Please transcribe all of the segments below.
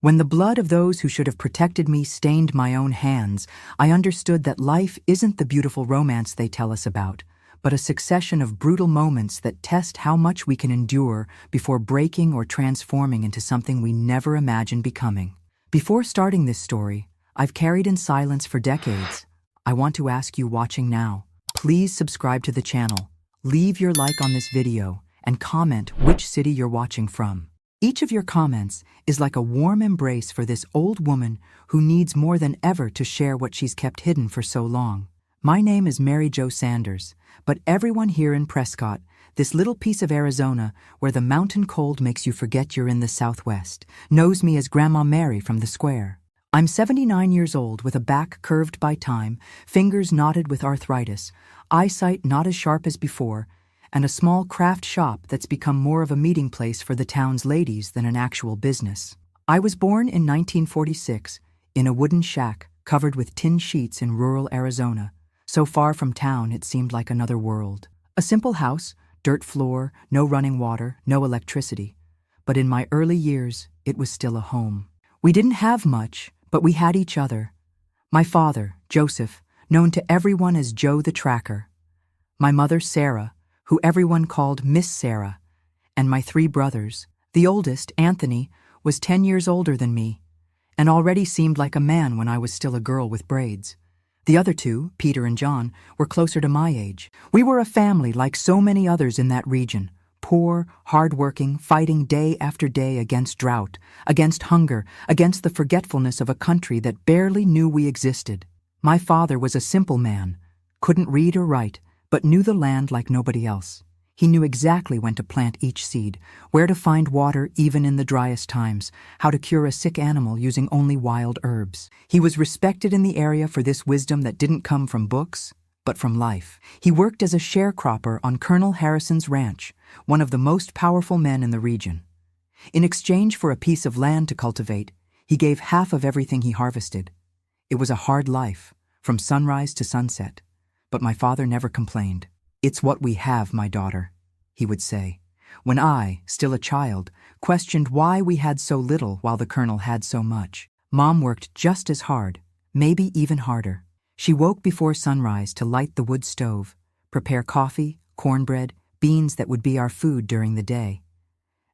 When the blood of those who should have protected me stained my own hands, I understood that life isn't the beautiful romance they tell us about, but a succession of brutal moments that test how much we can endure before breaking or transforming into something we never imagined becoming. Before starting this story, I've carried in silence for decades. I want to ask you watching now, please subscribe to the channel, leave your like on this video, and comment which city you're watching from. Each of your comments is like a warm embrace for this old woman who needs more than ever to share what she's kept hidden for so long. My name is Mary Jo Sanders, but everyone here in Prescott, this little piece of Arizona where the mountain cold makes you forget you're in the Southwest, knows me as Grandma Mary from the square. I'm 79 years old with a back curved by time, fingers knotted with arthritis, eyesight not as sharp as before, and a small craft shop that's become more of a meeting place for the town's ladies than an actual business. I was born in 1946 in a wooden shack covered with tin sheets in rural Arizona. So far from town it seemed like another world. A simple house, dirt floor, no running water, no electricity. But in my early years, it was still a home. We didn't have much, but we had each other. My father, Joseph, known to everyone as Joe the Tracker. My mother, Sarah, who everyone called Miss Sarah, and my 3 brothers. The oldest, Anthony, was 10 years older than me, and already seemed like a man when I was still a girl with braids. The other 2, Peter and John, were closer to my age. We were a family like so many others in that region, poor, hard-working, fighting day after day against drought, against hunger, against the forgetfulness of a country that barely knew we existed. My father was a simple man, couldn't read or write, but knew the land like nobody else. He knew exactly when to plant each seed, where to find water even in the driest times, how to cure a sick animal using only wild herbs. He was respected in the area for this wisdom that didn't come from books, but from life. He worked as a sharecropper on Colonel Harrison's ranch, one of the most powerful men in the region. In exchange for a piece of land to cultivate, he gave half of everything he harvested. It was a hard life, from sunrise to sunset. But my father never complained. "It's what we have, my daughter," he would say, when I, still a child, questioned why we had so little while the Colonel had so much. Mom worked just as hard, maybe even harder. She woke before sunrise to light the wood stove, prepare coffee, cornbread, beans that would be our food during the day.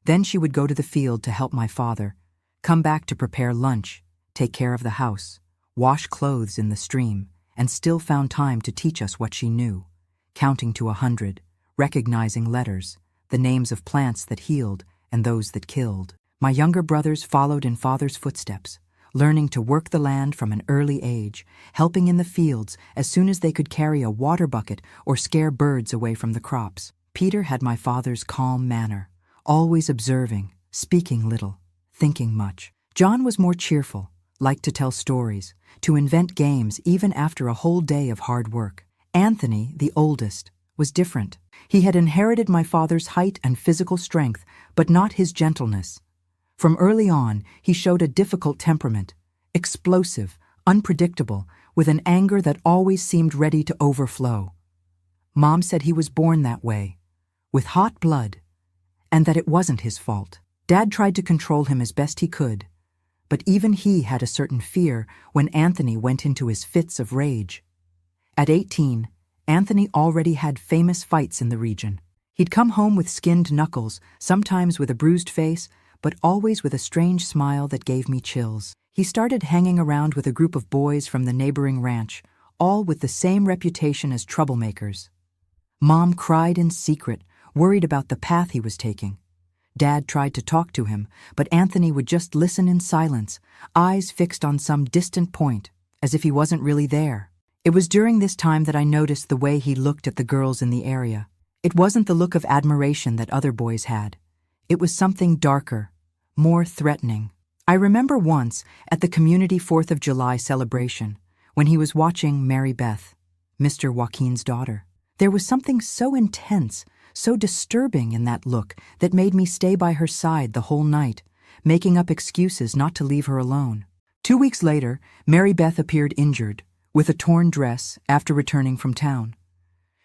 Then she would go to the field to help my father, come back to prepare lunch, take care of the house, wash clothes in the stream, and still found time to teach us what she knew, counting to 100, recognizing letters, the names of plants that healed and those that killed. My younger brothers followed in father's footsteps, learning to work the land from an early age, helping in the fields as soon as they could carry a water bucket or scare birds away from the crops. Peter had my father's calm manner, always observing, speaking little, thinking much. John was more cheerful, liked to tell stories, to invent games even after a whole day of hard work. Anthony, the oldest, was different. He had inherited my father's height and physical strength, but not his gentleness. From early on, he showed a difficult temperament, explosive, unpredictable, with an anger that always seemed ready to overflow. Mom said he was born that way, with hot blood, and that it wasn't his fault. Dad tried to control him as best he could, but even he had a certain fear when Anthony went into his fits of rage. At 18, Anthony already had famous fights in the region. He'd come home with skinned knuckles, sometimes with a bruised face, but always with a strange smile that gave me chills. He started hanging around with a group of boys from the neighboring ranch, all with the same reputation as troublemakers. Mom cried in secret, worried about the path he was taking. Dad tried to talk to him, but Anthony would just listen in silence, eyes fixed on some distant point, as if he wasn't really there. It was during this time that I noticed the way he looked at the girls in the area. It wasn't the look of admiration that other boys had. It was something darker, more threatening. I remember once, at the community 4th of July celebration, when he was watching Mary Beth, Mr. Joaquin's daughter. There was something so intense, so disturbing in that look that made me stay by her side the whole night, making up excuses not to leave her alone. 2 weeks later, Mary Beth appeared injured, with a torn dress after returning from town.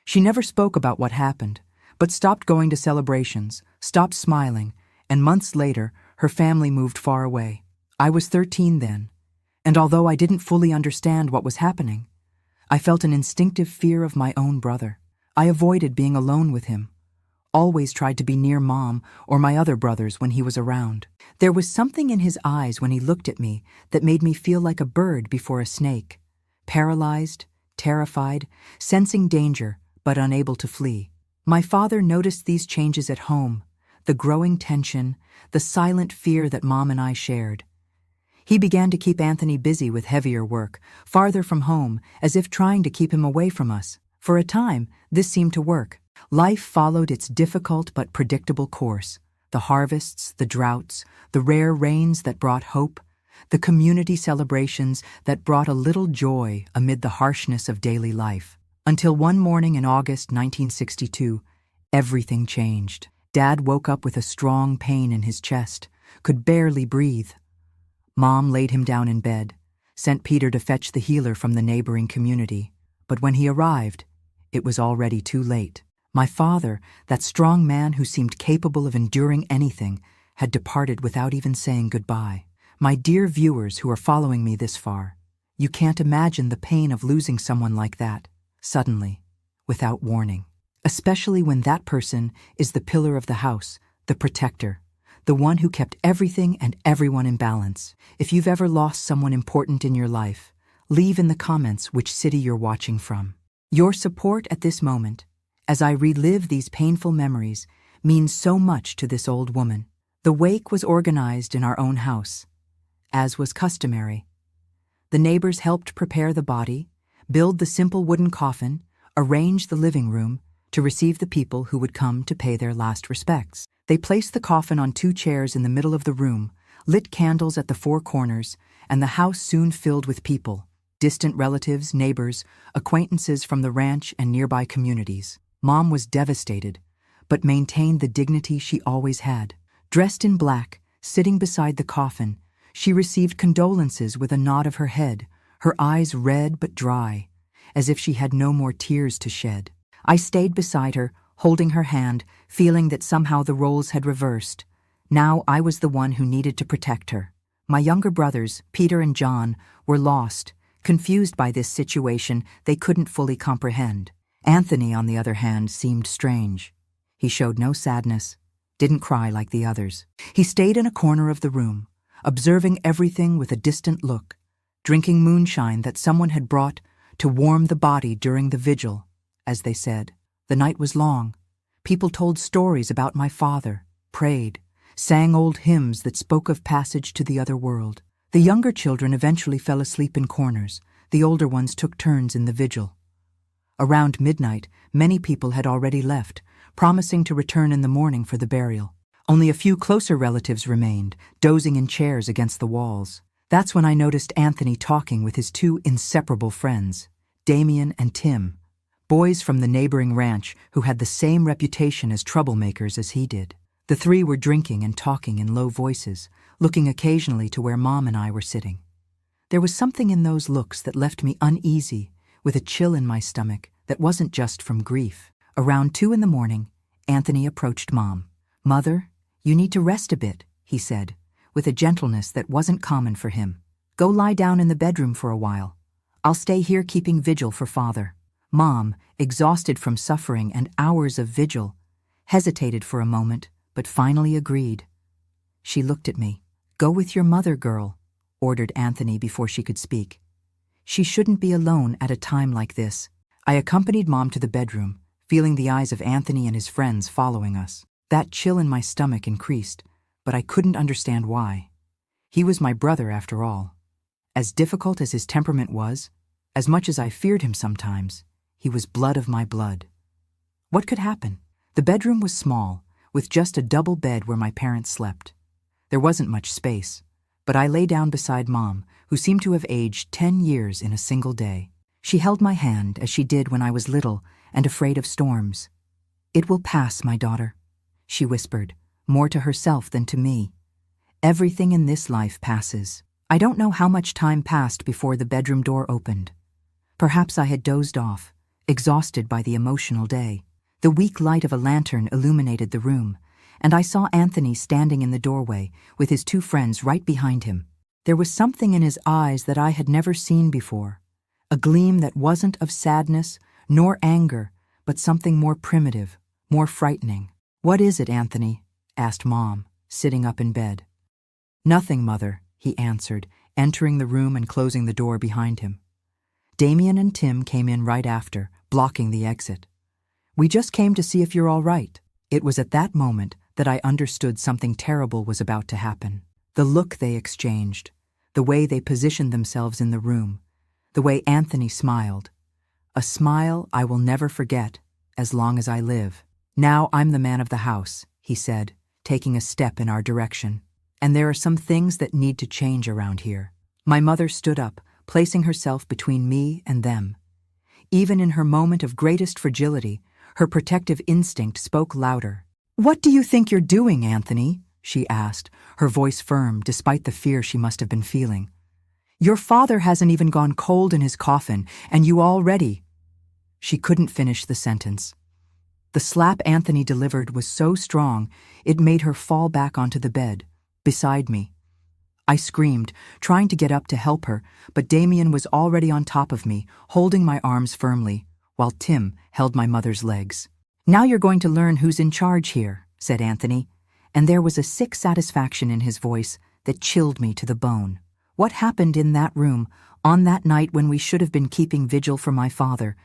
She never spoke about what happened, but stopped going to celebrations, stopped smiling, and months later, her family moved far away. I was 13 then, and although I didn't fully understand what was happening, I felt an instinctive fear of my own brother. I avoided being alone with him, always tried to be near Mom or my other brothers when he was around. There was something in his eyes when he looked at me that made me feel like a bird before a snake, paralyzed, terrified, sensing danger but unable to flee. My father noticed these changes at home, the growing tension, the silent fear that Mom and I shared. He began to keep Anthony busy with heavier work, farther from home, as if trying to keep him away from us. For a time, this seemed to work. Life followed its difficult but predictable course. The harvests, the droughts, the rare rains that brought hope, the community celebrations that brought a little joy amid the harshness of daily life. Until one morning in August 1962, everything changed. Dad woke up with a strong pain in his chest, could barely breathe. Mom laid him down in bed, sent Peter to fetch the healer from the neighboring community. But when he arrived, it was already too late. My father, that strong man who seemed capable of enduring anything, had departed without even saying goodbye. My dear viewers who are following me this far, you can't imagine the pain of losing someone like that, suddenly, without warning. Especially when that person is the pillar of the house, the protector, the one who kept everything and everyone in balance. If you've ever lost someone important in your life, leave in the comments which city you're watching from. Your support at this moment, as I relive these painful memories, means so much to this old woman. The wake was organized in our own house, as was customary. The neighbors helped prepare the body, build the simple wooden coffin, arrange the living room to receive the people who would come to pay their last respects. They placed the coffin on 2 chairs in the middle of the room, lit candles at the 4 corners, and the house soon filled with people, distant relatives, neighbors, acquaintances from the ranch and nearby communities. Mom was devastated, but maintained the dignity she always had. Dressed in black, sitting beside the coffin, she received condolences with a nod of her head, her eyes red but dry, as if she had no more tears to shed. I stayed beside her, holding her hand, feeling that somehow the roles had reversed. Now I was the one who needed to protect her. My younger brothers, Peter and John, were lost, confused by this situation they couldn't fully comprehend. Anthony, on the other hand, seemed strange. He showed no sadness, didn't cry like the others. He stayed in a corner of the room, observing everything with a distant look, drinking moonshine that someone had brought to warm the body during the vigil, as they said. The night was long. People told stories about my father, prayed, sang old hymns that spoke of passage to the other world. The younger children eventually fell asleep in corners. The older ones took turns in the vigil. Around midnight, many people had already left, promising to return in the morning for the burial. Only a few closer relatives remained, dozing in chairs against the walls. That's when I noticed Anthony talking with his 2 inseparable friends, Damien and Tim, boys from the neighboring ranch who had the same reputation as troublemakers as he did. The 3 were drinking and talking in low voices, looking occasionally to where Mom and I were sitting. There was something in those looks that left me uneasy, with a chill in my stomach that wasn't just from grief. Around 2 in the morning, Anthony approached Mom. "Mother, you need to rest a bit," he said, with a gentleness that wasn't common for him. "Go lie down in the bedroom for a while. I'll stay here keeping vigil for Father." Mom, exhausted from suffering and hours of vigil, hesitated for a moment, but finally agreed. She looked at me. "Go with your mother, girl," ordered Anthony before she could speak. "She shouldn't be alone at a time like this." I accompanied Mom to the bedroom, feeling the eyes of Anthony and his friends following us. That chill in my stomach increased, but I couldn't understand why. He was my brother after all. As difficult as his temperament was, as much as I feared him sometimes, he was blood of my blood. What could happen? The bedroom was small, with just a double bed where my parents slept. There wasn't much space, but I lay down beside Mom, who seemed to have aged 10 years in a single day. She held my hand as she did when I was little and afraid of storms. "It will pass, my daughter," she whispered, more to herself than to me. "Everything in this life passes." I don't know how much time passed before the bedroom door opened. Perhaps I had dozed off, exhausted by the emotional day. The weak light of a lantern illuminated the room, and I saw Anthony standing in the doorway with his 2 friends right behind him. There was something in his eyes that I had never seen before, a gleam that wasn't of sadness nor anger, but something more primitive, more frightening. "What is it, Anthony?" asked Mom, sitting up in bed. "Nothing, Mother," he answered, entering the room and closing the door behind him. Damien and Tim came in right after, blocking the exit. "We just came to see if you're all right." It was at that moment that I understood something terrible was about to happen. The look they exchanged, the way they positioned themselves in the room, the way Anthony smiled. A smile I will never forget as long as I live. "Now I'm the man of the house," he said, taking a step in our direction. "And there are some things that need to change around here." My mother stood up, placing herself between me and them. Even in her moment of greatest fragility, her protective instinct spoke louder. "What do you think you're doing, Anthony?" she asked, her voice firm despite the fear she must have been feeling. "Your father hasn't even gone cold in his coffin, and you already—" She couldn't finish the sentence. The slap Anthony delivered was so strong, it made her fall back onto the bed, beside me. I screamed, trying to get up to help her, but Damien was already on top of me, holding my arms firmly, while Tim held my mother's legs. "Now you're going to learn who's in charge here," said Anthony, and there was a sick satisfaction in his voice that chilled me to the bone. What happened in that room, on that night when we should have been keeping vigil for my father,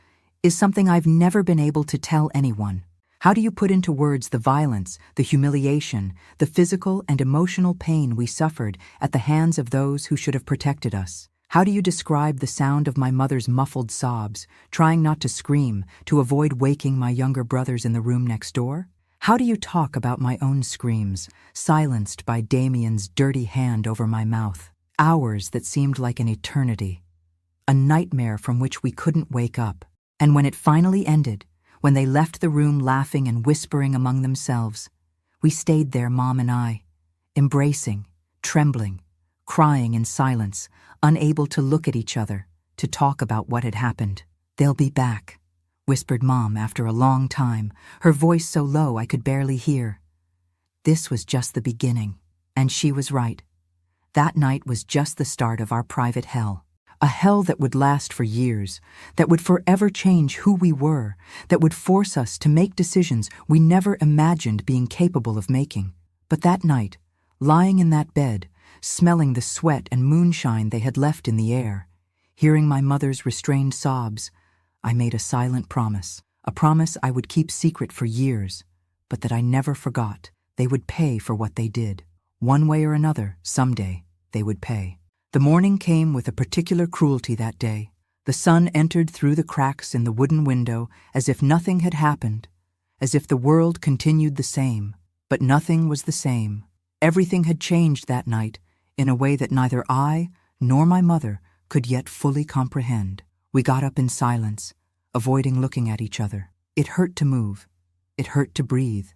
is something I've never been able to tell anyone. How do you put into words the violence, the humiliation, the physical and emotional pain we suffered at the hands of those who should have protected us? How do you describe the sound of my mother's muffled sobs, trying not to scream, to avoid waking my younger brothers in the room next door? How do you talk about my own screams, silenced by Damien's dirty hand over my mouth? Hours that seemed like an eternity. A nightmare from which we couldn't wake up. And when it finally ended, when they left the room laughing and whispering among themselves, we stayed there, Mom and I, embracing, trembling, crying in silence, unable to look at each other, to talk about what had happened. "They'll be back," whispered Mom after a long time, her voice so low I could barely hear. This was just the beginning, and she was right. That night was just the start of our private hell. A hell that would last for years, that would forever change who we were, that would force us to make decisions we never imagined being capable of making. But that night, lying in that bed, smelling the sweat and moonshine they had left in the air, hearing my mother's restrained sobs, I made a silent promise, a promise I would keep secret for years, but that I never forgot. They would pay for what they did. One way or another, someday, they would pay. The morning came with a particular cruelty that day. The sun entered through the cracks in the wooden window as if nothing had happened, as if the world continued the same. But nothing was the same. Everything had changed that night in a way that neither I nor my mother could yet fully comprehend. We got up in silence, avoiding looking at each other. It hurt to move. It hurt to breathe.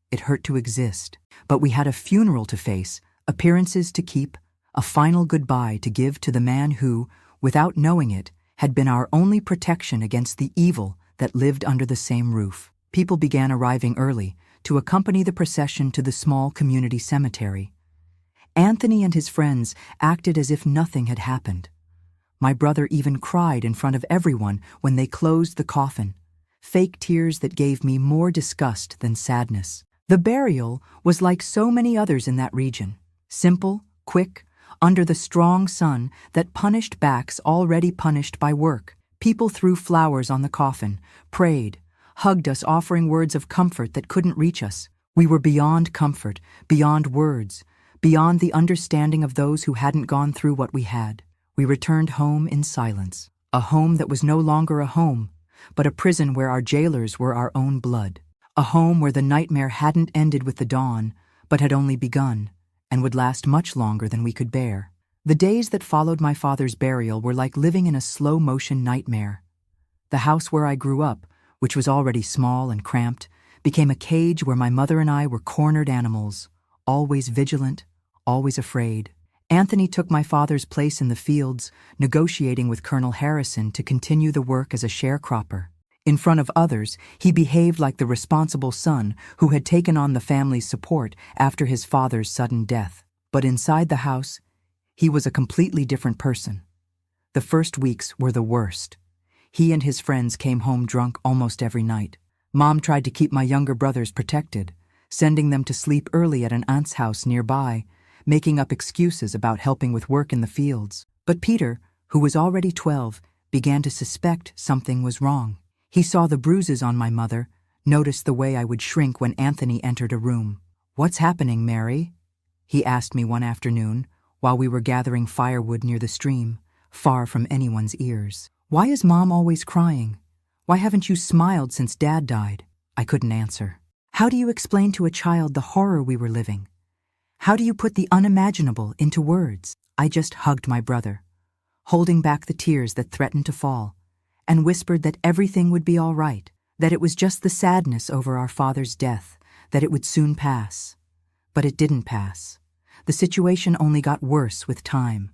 It hurt to exist. But we had a funeral to face, appearances to keep, a final goodbye to give to the man who, without knowing it, had been our only protection against the evil that lived under the same roof. People began arriving early to accompany the procession to the small community cemetery. Anthony and his friends acted as if nothing had happened. My brother even cried in front of everyone when they closed the coffin, fake tears that gave me more disgust than sadness. The burial was like so many others in that region, simple, quick, under the strong sun that punished backs already punished by work. People threw flowers on the coffin, prayed, hugged us, offering words of comfort that couldn't reach us. We were beyond comfort, beyond words, beyond the understanding of those who hadn't gone through what we had. We returned home in silence, a home that was no longer a home, but a prison where our jailers were our own blood, a home where the nightmare hadn't ended with the dawn, but had only begun, and would last much longer than we could bear. The days that followed my father's burial were like living in a slow-motion nightmare. The house where I grew up, which was already small and cramped, became a cage where my mother and I were cornered animals, always vigilant, always afraid. Anthony took my father's place in the fields, negotiating with Colonel Harrison to continue the work as a sharecropper. In front of others, he behaved like the responsible son who had taken on the family's support after his father's sudden death. But inside the house, He was a completely different person. The first weeks were the worst. He and his friends came home drunk almost every night. Mom tried to keep my younger brothers protected, sending them to sleep early at an aunt's house nearby, making up excuses about helping with work in the fields. But Peter, who was already 12, began to suspect something was wrong. He saw the bruises on my mother, noticed the way I would shrink when Anthony entered a room. "What's happening, Mary?" he asked me one afternoon while we were gathering firewood near the stream, far from anyone's ears. "Why is Mom always crying? Why haven't you smiled since Dad died?" I couldn't answer. How do you explain to a child the horror we were living? How do you put the unimaginable into words? I just hugged my brother, holding back the tears that threatened to fall, and whispered that everything would be all right, that it was just the sadness over our father's death, that it would soon pass. But it didn't pass. The situation only got worse with time.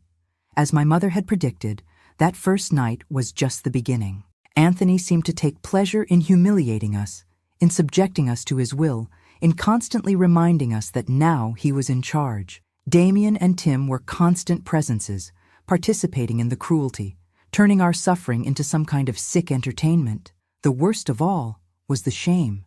As my mother had predicted, that first night was just the beginning. Anthony seemed to take pleasure in humiliating us, in subjecting us to his will, in constantly reminding us that now he was in charge. Damien and Tim were constant presences, participating in the cruelty, turning our suffering into some kind of sick entertainment. The worst of all was the shame.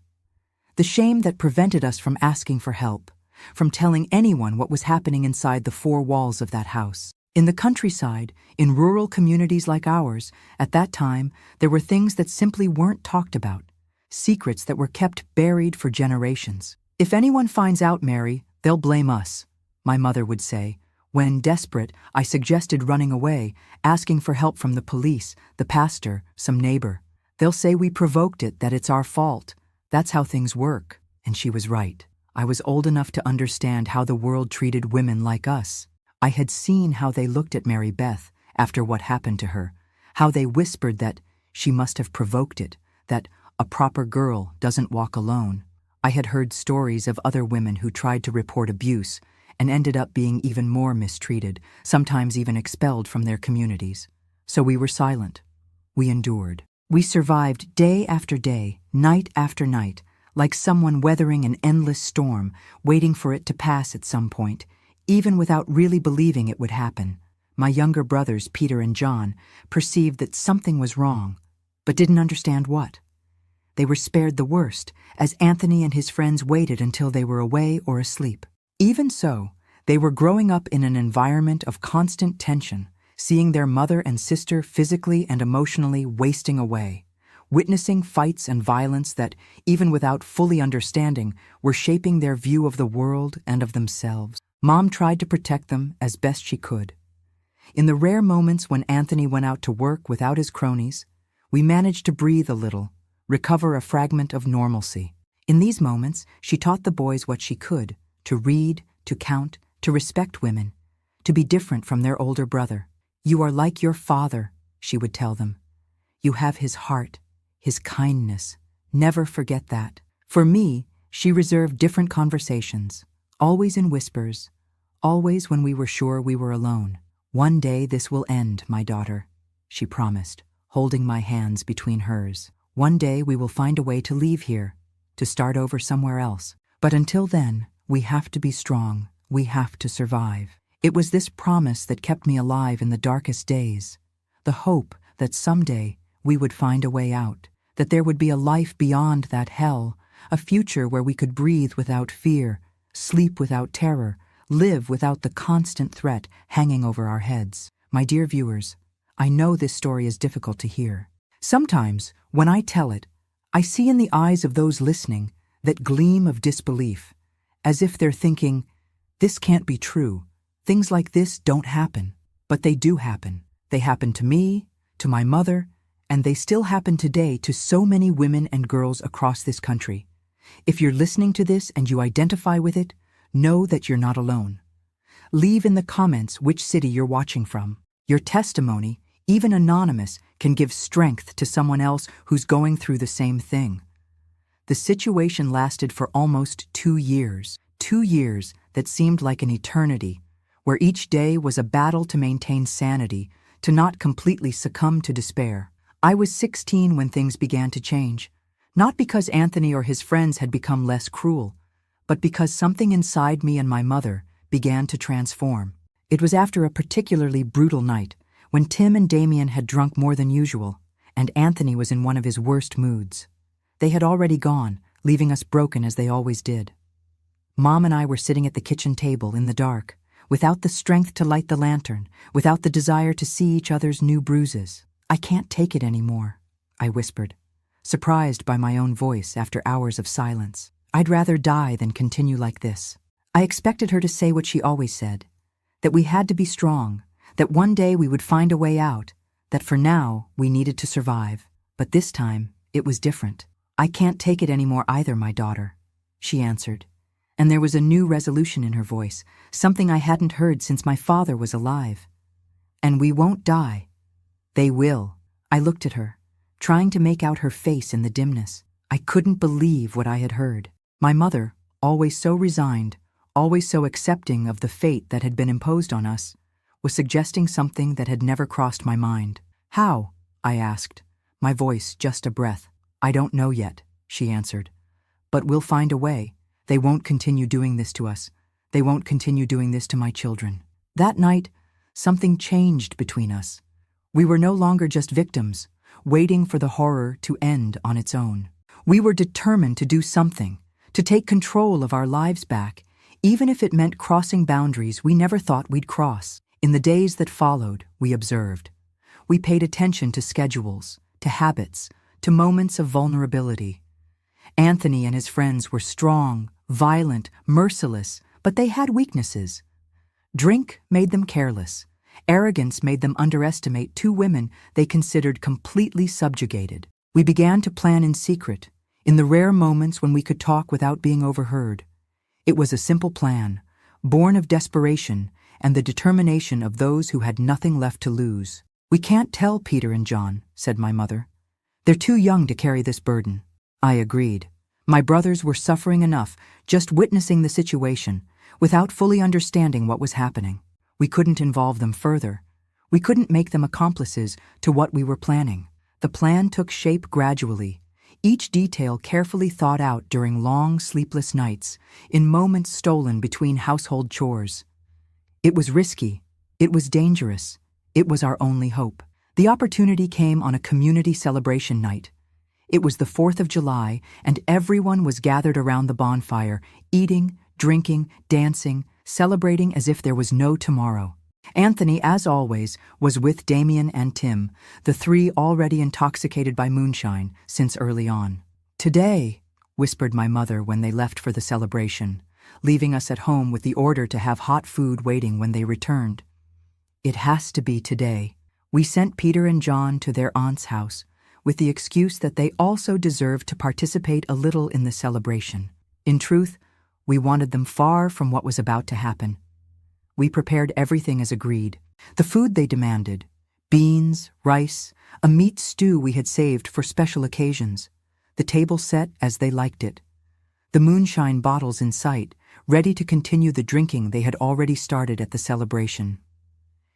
The shame that prevented us from asking for help, from telling anyone what was happening inside the four walls of that house. In the countryside, in rural communities like ours, at that time, there were things that simply weren't talked about, secrets that were kept buried for generations. "If anyone finds out, Mary, they'll blame us," my mother would say. When, desperate, I suggested running away, asking for help from the police, the pastor, some neighbor. "They'll say we provoked it, that it's our fault. That's how things work." And she was right. I was old enough to understand how the world treated women like us. I had seen how they looked at Mary Beth after what happened to her, how they whispered that she must have provoked it, that a proper girl doesn't walk alone. I had heard stories of other women who tried to report abuse and ended up being even more mistreated, sometimes even expelled from their communities. So we were silent. We endured. We survived day after day, night after night, like someone weathering an endless storm, waiting for it to pass at some point, even without really believing it would happen. My younger brothers, Peter and John, perceived that something was wrong, but didn't understand what. They were spared the worst, as Anthony and his friends waited until they were away or asleep. Even so, they were growing up in an environment of constant tension, seeing their mother and sister physically and emotionally wasting away, witnessing fights and violence that, even without fully understanding, were shaping their view of the world and of themselves. Mom tried to protect them as best she could. In the rare moments when Anthony went out to work without his cronies, we managed to breathe a little, recover a fragment of normalcy. In these moments, she taught the boys what she could, to read, to count, to respect women, to be different from their older brother. "You are like your father," she would tell them. "You have his heart, his kindness. Never forget that." For me, she reserved different conversations, always in whispers, always when we were sure we were alone. "One day this will end, my daughter," she promised, holding my hands between hers. "One day we will find a way to leave here, to start over somewhere else. But until then, we have to be strong. We have to survive." It was this promise that kept me alive in the darkest days, the hope that someday we would find a way out, that there would be a life beyond that hell, a future where we could breathe without fear, sleep without terror, live without the constant threat hanging over our heads. My dear viewers, I know this story is difficult to hear. Sometimes, when I tell it, I see in the eyes of those listening that gleam of disbelief, as if they're thinking, "This can't be true. Things like this don't happen." But they do happen. They happened to me, to my mother, and they still happen today to so many women and girls across this country. If you're listening to this and you identify with it, know that you're not alone. Leave in the comments which city you're watching from. Your testimony, even anonymous, can give strength to someone else who's going through the same thing. The situation lasted for almost 2 years. 2 years that seemed like an eternity, where each day was a battle to maintain sanity, to not completely succumb to despair. I was 16 when things began to change, not because Anthony or his friends had become less cruel, but because something inside me and my mother began to transform. It was after a particularly brutal night, when Tim and Damien had drunk more than usual, and Anthony was in one of his worst moods. They had already gone, leaving us broken as they always did. Mom and I were sitting at the kitchen table in the dark, without the strength to light the lantern, without the desire to see each other's new bruises. "I can't take it anymore," I whispered, surprised by my own voice after hours of silence. "I'd rather die than continue like this." I expected her to say what she always said, that we had to be strong, that one day we would find a way out, that for now we needed to survive. But this time, it was different. "I can't take it anymore either, my daughter," she answered, and there was a new resolution in her voice, something I hadn't heard since my father was alive. "And we won't die. They will." I looked at her, trying to make out her face in the dimness. I couldn't believe what I had heard. My mother, always so resigned, always so accepting of the fate that had been imposed on us, was suggesting something that had never crossed my mind. "How?" I asked, my voice just a breath. "I don't know yet," she answered. "But we'll find a way. They won't continue doing this to us. They won't continue doing this to my children." That night, something changed between us. We were no longer just victims, waiting for the horror to end on its own. We were determined to do something, to take control of our lives back, even if it meant crossing boundaries we never thought we'd cross. In the days that followed, we observed. We paid attention to schedules, to habits, to moments of vulnerability. Anthony and his friends were strong, violent, merciless, but they had weaknesses. Drink made them careless. Arrogance made them underestimate two women they considered completely subjugated. We began to plan in secret, in the rare moments when we could talk without being overheard. It was a simple plan, born of desperation and the determination of those who had nothing left to lose. "We can't tell Peter and John," said my mother. "They're too young to carry this burden." I agreed. My brothers were suffering enough just witnessing the situation, without fully understanding what was happening. We couldn't involve them further. We couldn't make them accomplices to what we were planning. The plan took shape gradually, each detail carefully thought out during long, sleepless nights, in moments stolen between household chores. It was risky. It was dangerous. It was our only hope. The opportunity came on a community celebration night. It was the 4th of July, and everyone was gathered around the bonfire, eating, drinking, dancing, celebrating as if there was no tomorrow. Anthony, as always, was with Damien and Tim, the three already intoxicated by moonshine since early on. "Today," whispered my mother when they left for the celebration, leaving us at home with the order to have hot food waiting when they returned. "It has to be today." We sent Peter and John to their aunt's house, with the excuse that they also deserved to participate a little in the celebration. In truth, we wanted them far from what was about to happen. We prepared everything as agreed. The food they demanded: beans, rice, a meat stew we had saved for special occasions, the table set as they liked it, the moonshine bottles in sight, ready to continue the drinking they had already started at the celebration.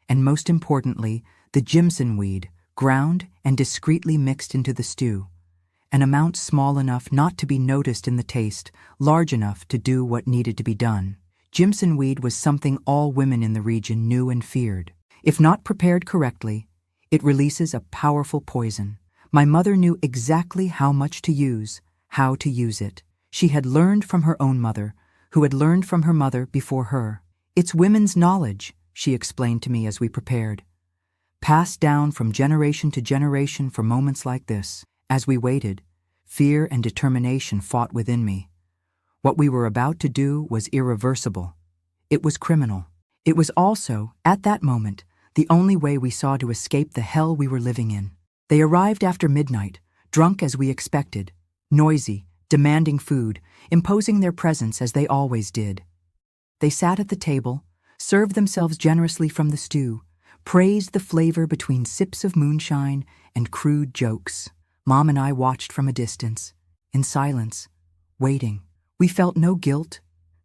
And most importantly, the Jimson weed, ground and discreetly mixed into the stew, an amount small enough not to be noticed in the taste, large enough to do what needed to be done. Jimson weed was something all women in the region knew and feared. If not prepared correctly, it releases a powerful poison. My mother knew exactly how much to use, how to use it. She had learned from her own mother, who had learned from her mother before her. "It's women's knowledge," she explained to me as we prepared, "passed down from generation to generation for moments like this." As we waited, fear and determination fought within me. What we were about to do was irreversible. It was criminal. It was also, at that moment, the only way we saw to escape the hell we were living in. They arrived after midnight, drunk as we expected, noisy, demanding food, imposing their presence as they always did. They sat at the table, served themselves generously from the stew, praised the flavor between sips of moonshine and crude jokes. Mom and I watched from a distance, in silence, waiting. We felt no guilt,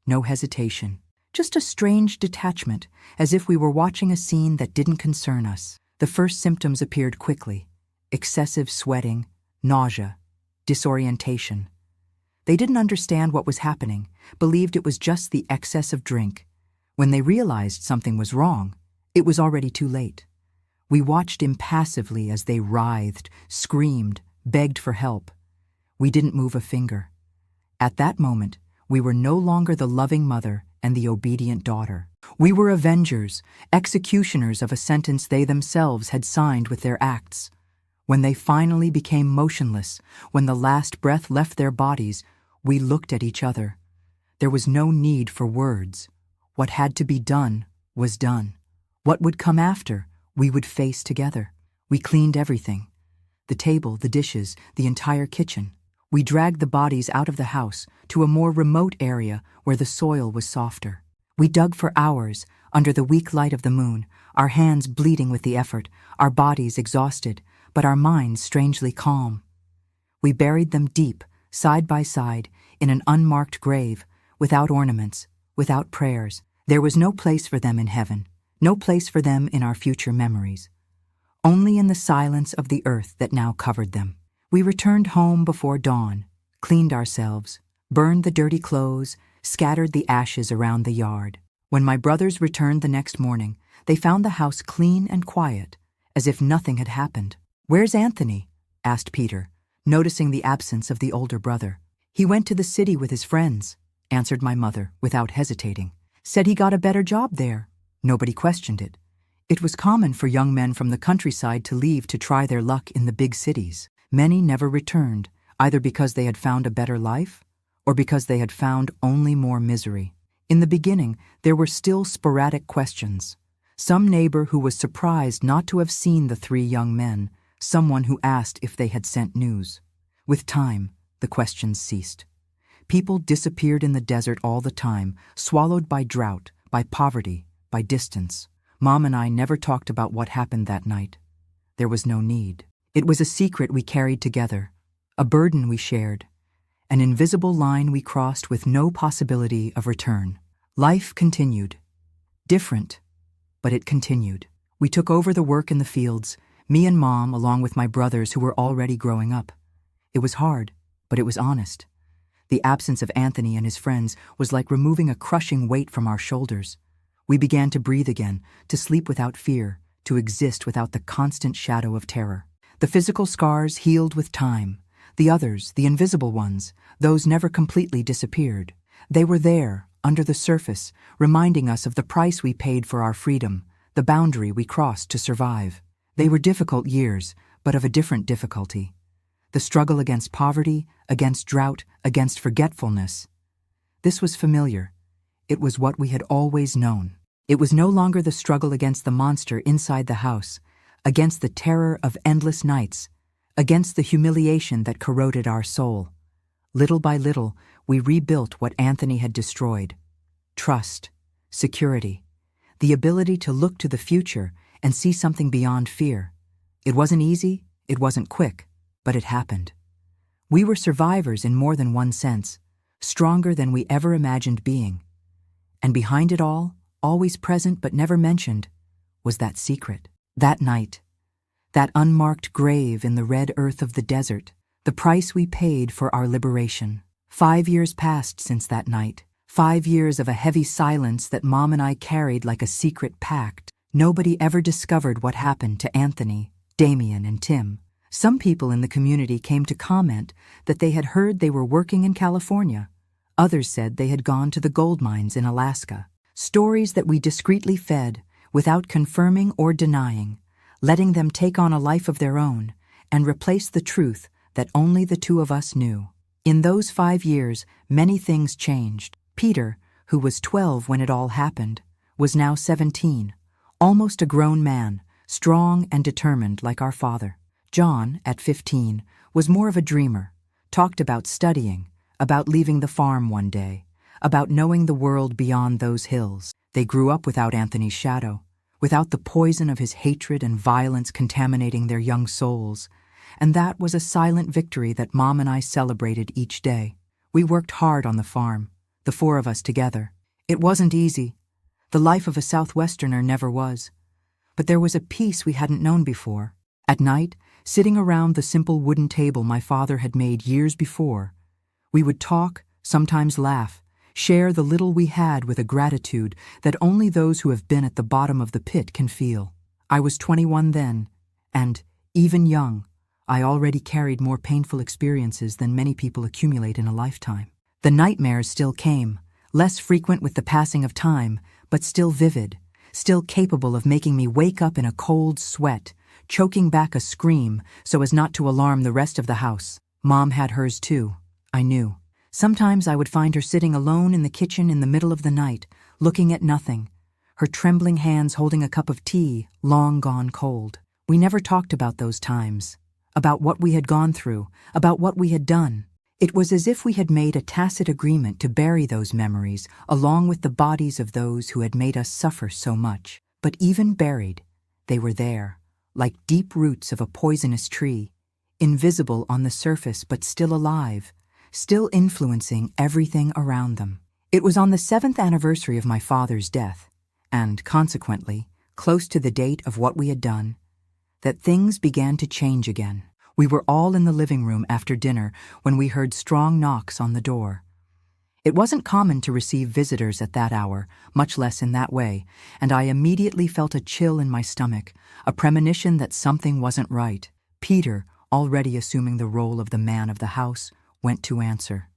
no hesitation, just a strange detachment, as if we were watching a scene that didn't concern us. The first symptoms appeared quickly: excessive sweating, nausea, disorientation. They didn't understand what was happening, believed it was just the excess of drink. When they realized something was wrong, it was already too late. We watched impassively as they writhed, screamed, begged for help. We didn't move a finger. At that moment, we were no longer the loving mother and the obedient daughter. We were avengers, executioners of a sentence they themselves had signed with their acts. When they finally became motionless, when the last breath left their bodies, we looked at each other. There was no need for words. What had to be done was done. What would come after, we would face together. We cleaned everything. The table, the dishes, the entire kitchen. We dragged the bodies out of the house to a more remote area where the soil was softer. We dug for hours under the weak light of the moon, our hands bleeding with the effort, our bodies exhausted, but our minds strangely calm. We buried them deep, side by side, in an unmarked grave, without ornaments, without prayers. There was no place for them in heaven, no place for them in our future memories. Only in the silence of the earth that now covered them. We returned home before dawn, cleaned ourselves, burned the dirty clothes, scattered the ashes around the yard. When my brothers returned the next morning, they found the house clean and quiet, as if nothing had happened. "Where's Anthony?" asked Peter, noticing the absence of the older brother. "He went to the city with his friends," answered my mother without hesitating. "Said he got a better job there." Nobody questioned it. It was common for young men from the countryside to leave to try their luck in the big cities. Many never returned, either because they had found a better life or because they had found only more misery. In the beginning, there were still sporadic questions. Some neighbor who was surprised not to have seen the three young men, someone who asked if they had sent news. With time, the questions ceased. People disappeared in the desert all the time, swallowed by drought, by poverty, by distance. Mom and I never talked about what happened that night. There was no need. It was a secret we carried together, a burden we shared, an invisible line we crossed with no possibility of return. Life continued. Different, but it continued. We took over the work in the fields, me and Mom along with my brothers who were already growing up. It was hard, but it was honest. The absence of Anthony and his friends was like removing a crushing weight from our shoulders. We began to breathe again, to sleep without fear, to exist without the constant shadow of terror. The physical scars healed with time. The others, the invisible ones, those never completely disappeared. They were there, under the surface, reminding us of the price we paid for our freedom, the boundary we crossed to survive. They were difficult years, but of a different difficulty. The struggle against poverty, against drought, against forgetfulness. This was familiar. It was what we had always known. It was no longer the struggle against the monster inside the house, against the terror of endless nights, against the humiliation that corroded our soul. Little by little, we rebuilt what Anthony had destroyed. Trust, security, the ability to look to the future and see something beyond fear. It wasn't easy, it wasn't quick, but it happened. We were survivors in more than one sense, stronger than we ever imagined being. And behind it all, always present but never mentioned, was that secret. That night, that unmarked grave in the red earth of the desert, the price we paid for our liberation. 5 years passed since that night. 5 years of a heavy silence that Mom and I carried like a secret pact. Nobody ever discovered what happened to Anthony, Damien, and Tim. Some people in the community came to comment that they had heard they were working in California. Others said they had gone to the gold mines in Alaska. Stories that we discreetly fed, without confirming or denying, letting them take on a life of their own and replace the truth that only the two of us knew. In those 5 years, many things changed. Peter, who was 12 when it all happened, was now 17, almost a grown man, strong and determined like our father. John, at 15, was more of a dreamer, talked about studying, about leaving the farm one day, about knowing the world beyond those hills. They grew up without Anthony's shadow, without the poison of his hatred and violence contaminating their young souls, and that was a silent victory that Mom and I celebrated each day. We worked hard on the farm, the 4 of us together. It wasn't easy. The life of a Southwesterner never was. But there was a peace we hadn't known before. At night, sitting around the simple wooden table my father had made years before, we would talk, sometimes laugh, share the little we had with a gratitude that only those who have been at the bottom of the pit can feel. I was 21 then, and, even young, I already carried more painful experiences than many people accumulate in a lifetime. The nightmares still came, less frequent with the passing of time, but still vivid, still capable of making me wake up in a cold sweat, choking back a scream so as not to alarm the rest of the house. Mom had hers too, I knew. Sometimes I would find her sitting alone in the kitchen in the middle of the night, looking at nothing, her trembling hands holding a cup of tea, long gone cold. We never talked about those times, about what we had gone through, about what we had done. It was as if we had made a tacit agreement to bury those memories along with the bodies of those who had made us suffer so much. But even buried, they were there, like deep roots of a poisonous tree, invisible on the surface but still alive, still influencing everything around them. It was on the 7th anniversary of my father's death, and consequently, close to the date of what we had done, that things began to change again. We were all in the living room after dinner when we heard strong knocks on the door. It wasn't common to receive visitors at that hour, much less in that way, and I immediately felt a chill in my stomach, a premonition that something wasn't right. Peter, already assuming the role of the man of the house, went to answer.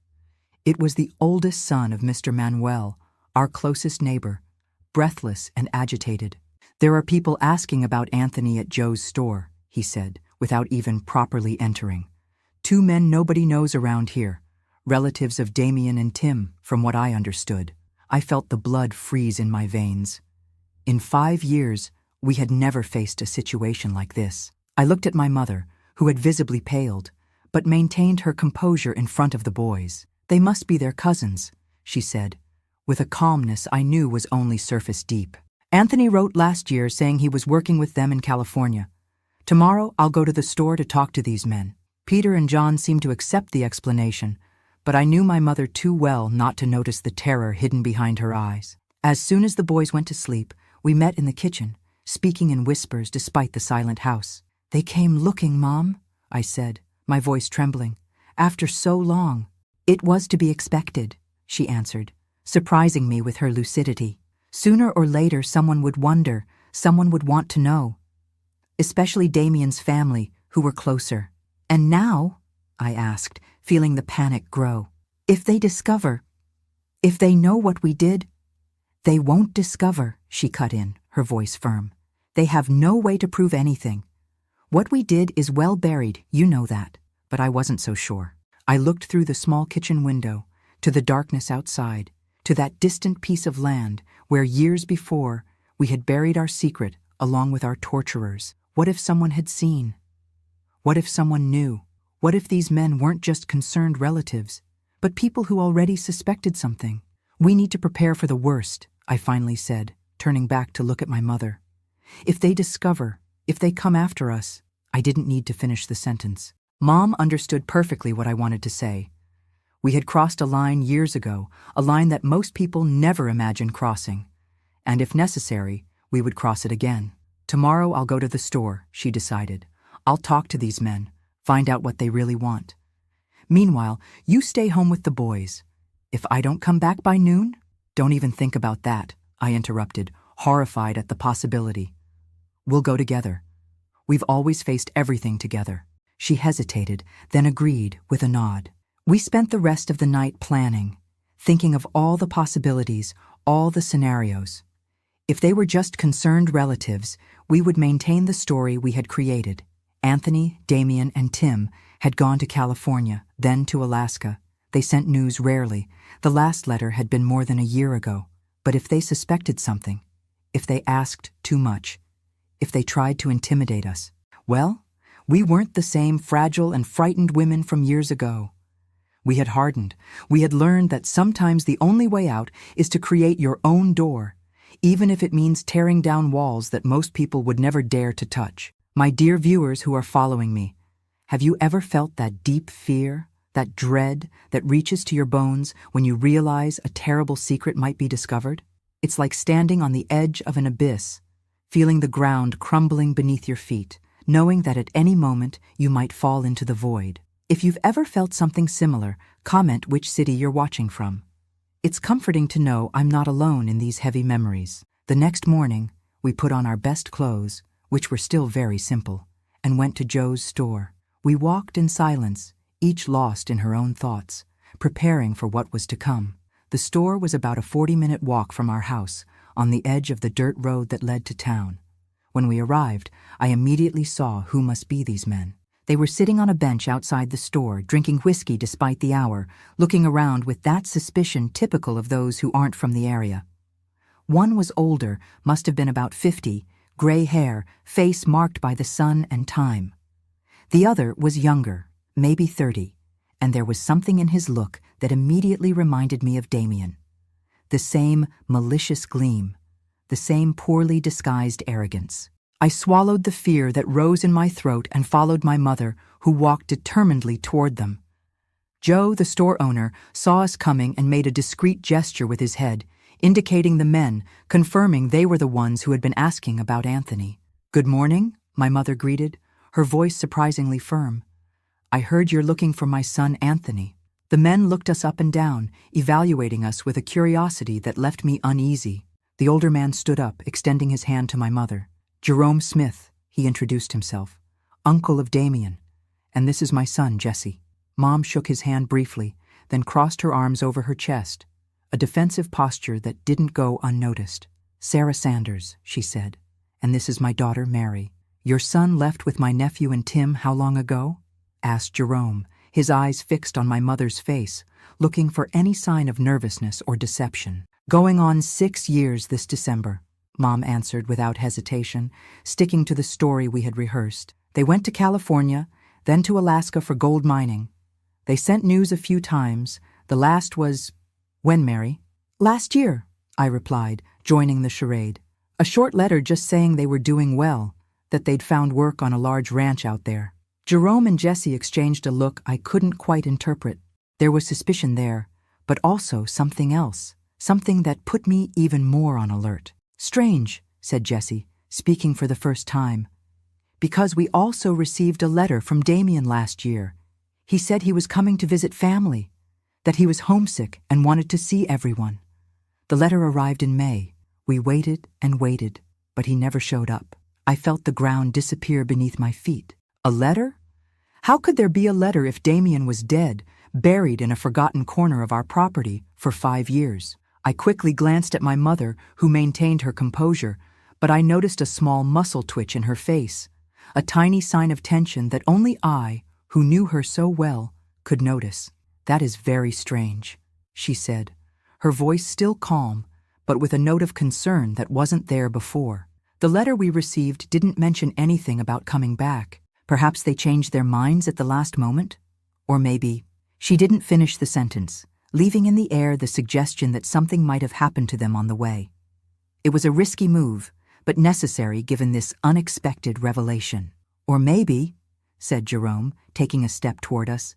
It was the oldest son of Mr. Manuel, our closest neighbor, breathless and agitated. "There are people asking about Anthony at Joe's store," he said, without even properly entering. "Two men nobody knows around here, relatives of Damien and Tim, from what I understood." I felt the blood freeze in my veins. In 5 years, we had never faced a situation like this. I looked at my mother, who had visibly paled, but maintained her composure in front of the boys. "They must be their cousins," she said, with a calmness I knew was only surface deep. "Anthony wrote last year saying he was working with them in California. Tomorrow I'll go to the store to talk to these men." Peter and John seemed to accept the explanation, but I knew my mother too well not to notice the terror hidden behind her eyes. As soon as the boys went to sleep, we met in the kitchen, speaking in whispers despite the silent house. "They came looking, Mom," I said, my voice trembling. "After so long." "It was to be expected," she answered, surprising me with her lucidity. "Sooner or later someone would wonder, someone would want to know. Especially Damien's family, who were closer." "And now?" I asked, feeling the panic grow. "If they discover, if they know what we did?" "They won't discover," she cut in, her voice firm. "They have no way to prove anything. What we did is well buried, you know that." But I wasn't so sure. I looked through the small kitchen window, to the darkness outside, to that distant piece of land where years before we had buried our secret along with our torturers. What if someone had seen? What if someone knew? What if these men weren't just concerned relatives, but people who already suspected something? "We need to prepare for the worst," I finally said, turning back to look at my mother. "If they discover, if they come after us." I didn't need to finish the sentence. Mom understood perfectly what I wanted to say. We had crossed a line years ago, a line that most people never imagine crossing. And if necessary, we would cross it again. "Tomorrow I'll go to the store," she decided. "I'll talk to these men, find out what they really want. Meanwhile, you stay home with the boys. If I don't come back by noon?" "Don't even think about that," I interrupted, horrified at the possibility. "We'll go together. We've always faced everything together." She hesitated, then agreed with a nod. We spent the rest of the night planning, thinking of all the possibilities, all the scenarios. If they were just concerned relatives, we would maintain the story we had created. Anthony, Damien, and Tim had gone to California, then to Alaska. They sent news rarely. The last letter had been more than a year ago. But if they suspected something, if they asked too much, if they tried to intimidate us, well, we weren't the same fragile and frightened women from years ago. We had hardened. We had learned that sometimes the only way out is to create your own door, even if it means tearing down walls that most people would never dare to touch. My dear viewers who are following me, have you ever felt that deep fear, that dread that reaches to your bones when you realize a terrible secret might be discovered? It's like standing on the edge of an abyss, feeling the ground crumbling beneath your feet, knowing that at any moment you might fall into the void. If you've ever felt something similar, comment which city you're watching from. It's comforting to know I'm not alone in these heavy memories. The next morning, we put on our best clothes, which were still very simple, and went to Joe's store. We walked in silence, each lost in her own thoughts, preparing for what was to come. The store was about a 40-minute walk from our house, on the edge of the dirt road that led to town. When we arrived, I immediately saw who must be these men. They were sitting on a bench outside the store, drinking whiskey despite the hour, looking around with that suspicion typical of those who aren't from the area. One was older, must have been about 50, gray hair, face marked by the sun and time. The other was younger, maybe 30, and there was something in his look that immediately reminded me of Damien. The same malicious gleam, the same poorly disguised arrogance. I swallowed the fear that rose in my throat and followed my mother, who walked determinedly toward them. Joe, the store owner, saw us coming and made a discreet gesture with his head, indicating the men, confirming they were the ones who had been asking about Anthony. "Good morning," my mother greeted, her voice surprisingly firm. "I heard you're looking for my son Anthony." The men looked us up and down, evaluating us with a curiosity that left me uneasy. The older man stood up, extending his hand to my mother. "Jerome Smith," he introduced himself, "uncle of Damien, and this is my son, Jesse." Mom shook his hand briefly, then crossed her arms over her chest, a defensive posture that didn't go unnoticed. "Sarah Sanders," she said, "and this is my daughter, Mary." "Your son left with my nephew and Tim how long ago?" asked Jerome, his eyes fixed on my mother's face, looking for any sign of nervousness or deception. "Going on 6 years this December," Mom answered without hesitation, sticking to the story we had rehearsed. "They went to California, then to Alaska for gold mining. They sent news a few times. The last was—" "When, Mary?" "Last year," I replied, joining the charade. "A short letter just saying they were doing well, that they'd found work on a large ranch out there." Jerome and Jesse exchanged a look I couldn't quite interpret. There was suspicion there, but also something else, something that put me even more on alert. "Strange," said Jesse, speaking for the first time, "because we also received a letter from Damien last year. He said he was coming to visit family, that he was homesick and wanted to see everyone. The letter arrived in May. We waited and waited, but he never showed up. I felt the ground disappear beneath my feet. A letter? How could there be a letter if Damien was dead, buried in a forgotten corner of our property for 5 years? I quickly glanced at my mother, who maintained her composure, but I noticed a small muscle twitch in her face, a tiny sign of tension that only I, who knew her so well, could notice. "That is very strange," she said, her voice still calm, but with a note of concern that wasn't there before. "The letter we received didn't mention anything about coming back. Perhaps they changed their minds at the last moment? Or maybe—" She didn't finish the sentence, leaving in the air the suggestion that something might have happened to them on the way. It was a risky move, but necessary given this unexpected revelation. "Or maybe," said Jerome, taking a step toward us,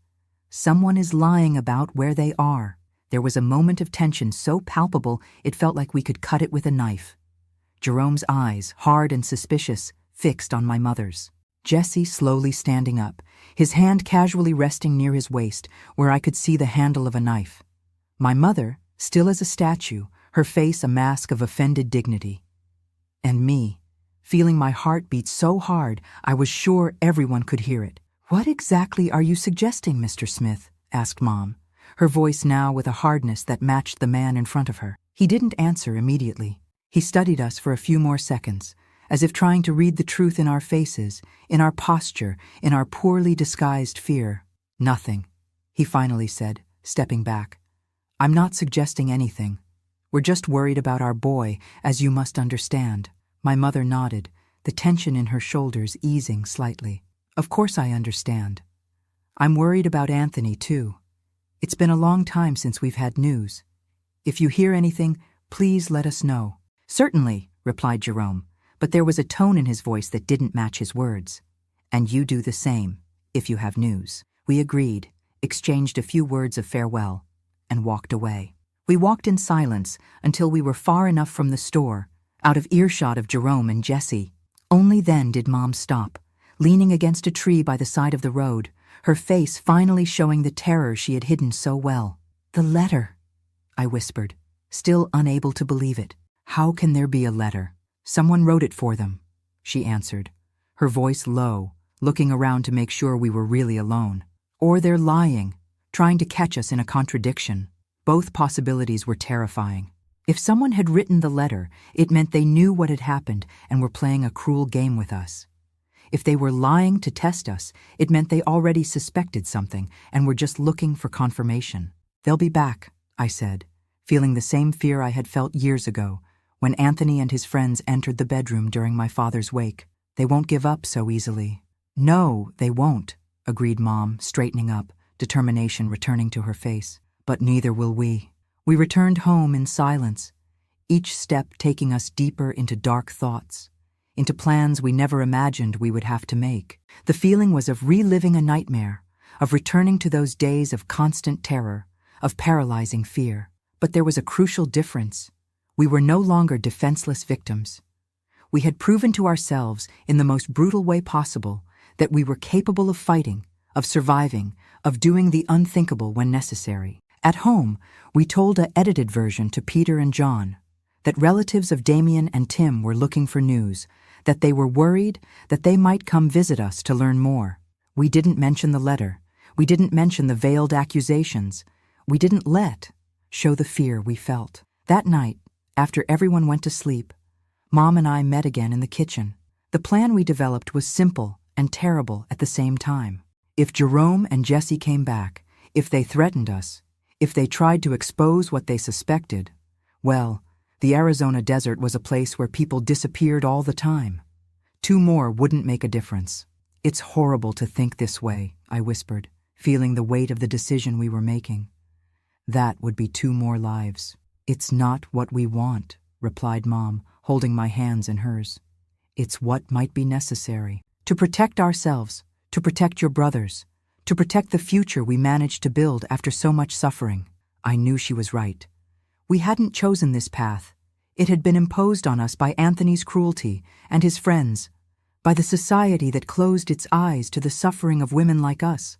"someone is lying about where they are." There was a moment of tension so palpable it felt like we could cut it with a knife. Jerome's eyes, hard and suspicious, fixed on my mother's. Jesse slowly standing up, his hand casually resting near his waist, where I could see the handle of a knife. My mother, still as a statue, her face a mask of offended dignity. And me, feeling my heart beat so hard I was sure everyone could hear it. "What exactly are you suggesting, Mr. Smith?" asked Mom, her voice now with a hardness that matched the man in front of her. He didn't answer immediately. He studied us for a few more seconds, as if trying to read the truth in our faces, in our posture, in our poorly disguised fear. "Nothing," he finally said, stepping back. "I'm not suggesting anything. We're just worried about our boy, as you must understand." My mother nodded, the tension in her shoulders easing slightly. "Of course I understand. I'm worried about Anthony, too. It's been a long time since we've had news. If you hear anything, please let us know." "Certainly," replied Jerome, but there was a tone in his voice that didn't match his words. "And you do the same, if you have news." We agreed, exchanged a few words of farewell, and walked away. We walked in silence until we were far enough from the store, out of earshot of Jerome and Jesse. Only then did Mom stop, leaning against a tree by the side of the road, her face finally showing the terror she had hidden so well. "The letter," I whispered, still unable to believe it. How can there be a letter? Someone wrote it for them, she answered, her voice low, looking around to make sure we were really alone. Or they're lying, trying to catch us in a contradiction. Both possibilities were terrifying. If someone had written the letter, it meant they knew what had happened and were playing a cruel game with us. If they were lying to test us, it meant they already suspected something and were just looking for confirmation. They'll be back, I said, feeling the same fear I had felt years ago when Anthony and his friends entered the bedroom during my father's wake. They won't give up so easily. No, they won't, agreed Mom, straightening up, determination returning to her face. But neither will we. We returned home in silence, each step taking us deeper into dark thoughts, into plans we never imagined we would have to make. The feeling was of reliving a nightmare, of returning to those days of constant terror, of paralyzing fear. But there was a crucial difference. We were no longer defenseless victims. We had proven to ourselves, in the most brutal way possible, that we were capable of fighting, of surviving, of doing the unthinkable when necessary. At home, we told an edited version to Peter and John, that relatives of Damien and Tim were looking for news, that they were worried that they might come visit us to learn more. We didn't mention the letter. We didn't mention the veiled accusations. We didn't show the fear we felt. That night, after everyone went to sleep, Mom and I met again in the kitchen. The plan we developed was simple and terrible at the same time. If Jerome and Jesse came back, if they threatened us, if they tried to expose what they suspected, well, the Arizona desert was a place where people disappeared all the time. 2 more wouldn't make a difference. It's horrible to think this way, I whispered, feeling the weight of the decision we were making. That would be 2 more lives. It's not what we want, replied Mom, holding my hands in hers. It's what might be necessary. To protect ourselves, to protect your brothers, to protect the future we managed to build after so much suffering. I knew she was right. We hadn't chosen this path. It had been imposed on us by Anthony's cruelty and his friends, by the society that closed its eyes to the suffering of women like us,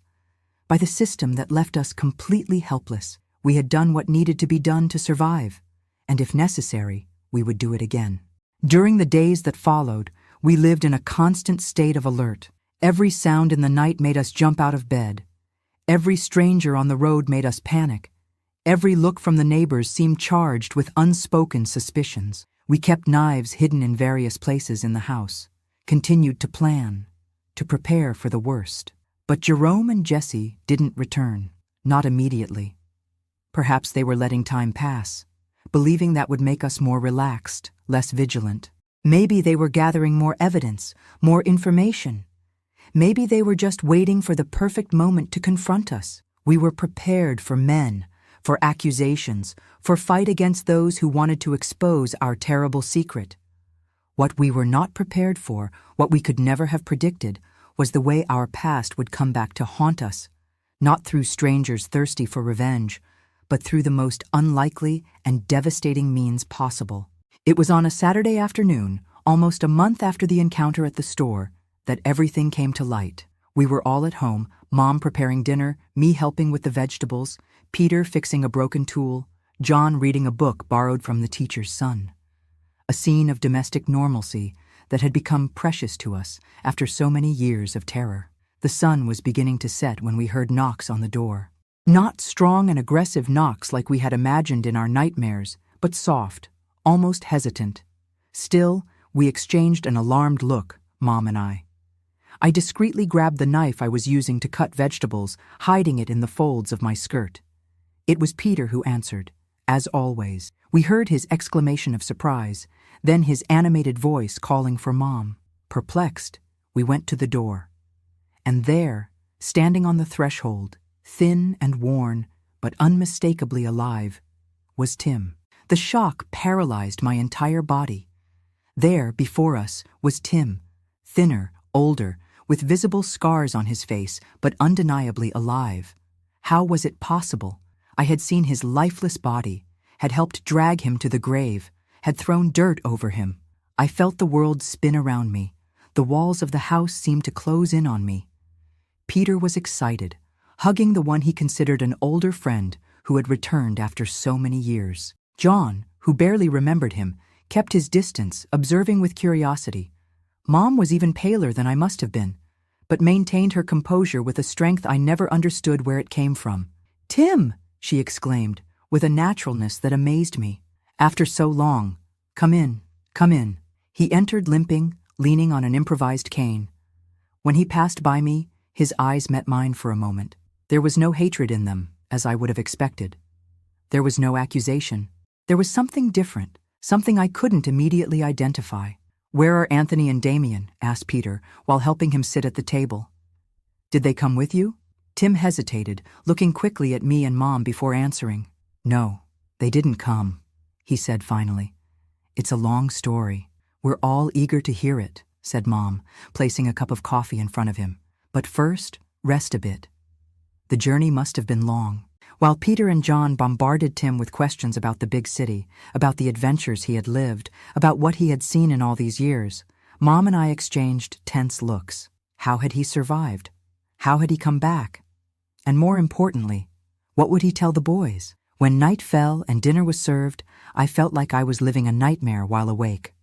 by the system that left us completely helpless. We had done what needed to be done to survive, and if necessary, we would do it again. During the days that followed, we lived in a constant state of alert. Every sound in the night made us jump out of bed. Every stranger on the road made us panic. Every look from the neighbors seemed charged with unspoken suspicions. We kept knives hidden in various places in the house, continued to plan, to prepare for the worst. But Jerome and Jesse didn't return, not immediately. Perhaps they were letting time pass, believing that would make us more relaxed, less vigilant. Maybe they were gathering more evidence, more information. Maybe they were just waiting for the perfect moment to confront us. We were prepared for men, for accusations, for fight against those who wanted to expose our terrible secret. What we were not prepared for, what we could never have predicted, was the way our past would come back to haunt us, not through strangers thirsty for revenge, but through the most unlikely and devastating means possible. It was on a Saturday afternoon, almost a month after the encounter at the store, that everything came to light. We were all at home, Mom preparing dinner, me helping with the vegetables, Peter fixing a broken tool, John reading a book borrowed from the teacher's son. A scene of domestic normalcy that had become precious to us after so many years of terror. The sun was beginning to set when we heard knocks on the door. Not strong and aggressive knocks like we had imagined in our nightmares, but soft, almost hesitant. Still, we exchanged an alarmed look, Mom and I. I discreetly grabbed the knife I was using to cut vegetables, hiding it in the folds of my skirt. It was Peter who answered, as always. We heard his exclamation of surprise, then his animated voice calling for Mom. Perplexed, we went to the door. And there, standing on the threshold, thin and worn, but unmistakably alive, was Tim. The shock paralyzed my entire body. There, before us, was Tim, thinner, older, with visible scars on his face, but undeniably alive. How was it possible? I had seen his lifeless body, had helped drag him to the grave, had thrown dirt over him. I felt the world spin around me. The walls of the house seemed to close in on me. Peter was excited, hugging the one he considered an older friend who had returned after so many years. John, who barely remembered him, kept his distance, observing with curiosity. Mom was even paler than I must have been, but maintained her composure with a strength I never understood where it came from. "Tim!" she exclaimed, with a naturalness that amazed me. "After so long. Come in, come in." He entered limping, leaning on an improvised cane. When he passed by me, his eyes met mine for a moment. There was no hatred in them, as I would have expected. There was no accusation. There was something different, something I couldn't immediately identify. "Where are Anthony and Damien?" asked Peter, while helping him sit at the table. "Did they come with you?" Tim hesitated, looking quickly at me and Mom before answering. "No, they didn't come," he said finally. "It's a long story. We're all eager to hear it," said Mom, placing a cup of coffee in front of him. "But first, rest a bit." The journey must have been long. While Peter and John bombarded Tim with questions about the big city, about the adventures he had lived, about what he had seen in all these years, Mom and I exchanged tense looks. How had he survived? How had he come back? And more importantly, what would he tell the boys? When night fell and dinner was served, I felt like I was living a nightmare while awake.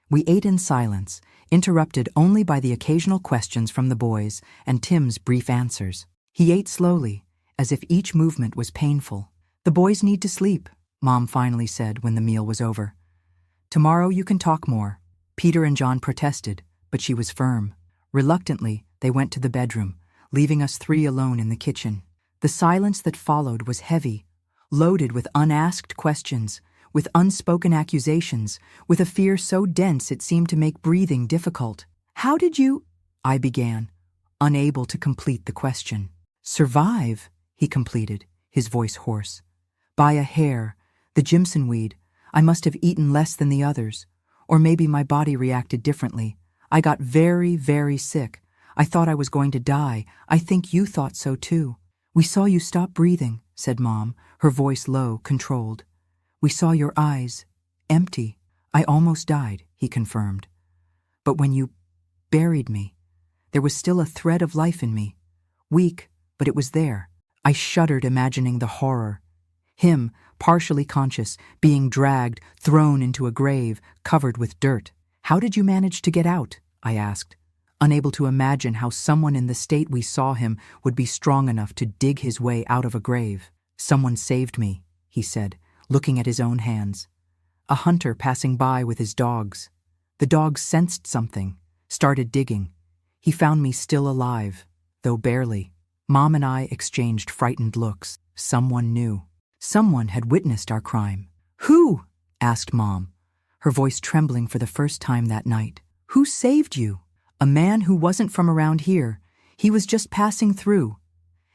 We ate in silence, interrupted only by the occasional questions from the boys and Tim's brief answers. He ate slowly, as if each movement was painful. "The boys need to sleep," Mom finally said when the meal was over. "Tomorrow you can talk more." Peter and John protested, but she was firm. Reluctantly, they went to the bedroom, leaving us three alone in the kitchen. The silence that followed was heavy, loaded with unasked questions, with unspoken accusations, with a fear so dense it seemed to make breathing difficult. "How did you—" I began, unable to complete the question. "Survive," he completed, his voice hoarse. "By a hair, the Jimson weed. I must have eaten less than the others. Or maybe my body reacted differently. I got very, very sick. I thought I was going to die. I think you thought so too." "We saw you stop breathing," said Mom, her voice low, controlled. "We saw your eyes, empty." "I almost died," he confirmed. "But when you buried me, there was still a thread of life in me. Weak, but it was there." I shuddered, imagining the horror. Him, partially conscious, being dragged, thrown into a grave, covered with dirt. "How did you manage to get out?" I asked, unable to imagine how someone in the state we saw him would be strong enough to dig his way out of a grave. "Someone saved me," he said, looking at his own hands. "A hunter passing by with his dogs. The dogs sensed something, started digging. He found me still alive, though barely." Mom and I exchanged frightened looks. Someone knew. Someone had witnessed our crime. "Who?" asked Mom, her voice trembling for the first time that night. "Who saved you?" "A man who wasn't from around here. He was just passing through.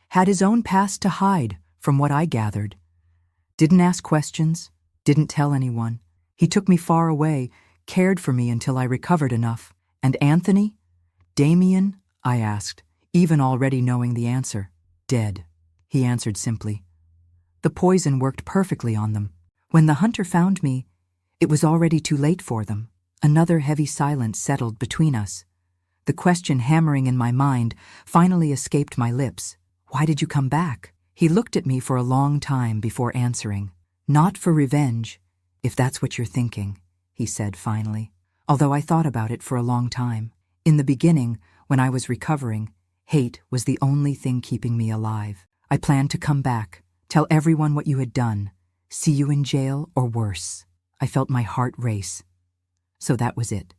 Had his own past to hide, from what I gathered. Didn't ask questions, didn't tell anyone. He took me far away, cared for me until I recovered enough." "And Anthony? Damien?" I asked, even already knowing the answer. "Dead," he answered simply. "The poison worked perfectly on them. When the hunter found me, it was already too late for them." Another heavy silence settled between us. The question hammering in my mind finally escaped my lips. "Why did you come back?" He looked at me for a long time before answering. "Not for revenge, if that's what you're thinking," he said finally, although I thought about it for a long time. In the beginning, when I was recovering, hate was the only thing keeping me alive. I planned to come back, tell everyone what you had done, see you in jail or worse. I felt my heart race. So that was it.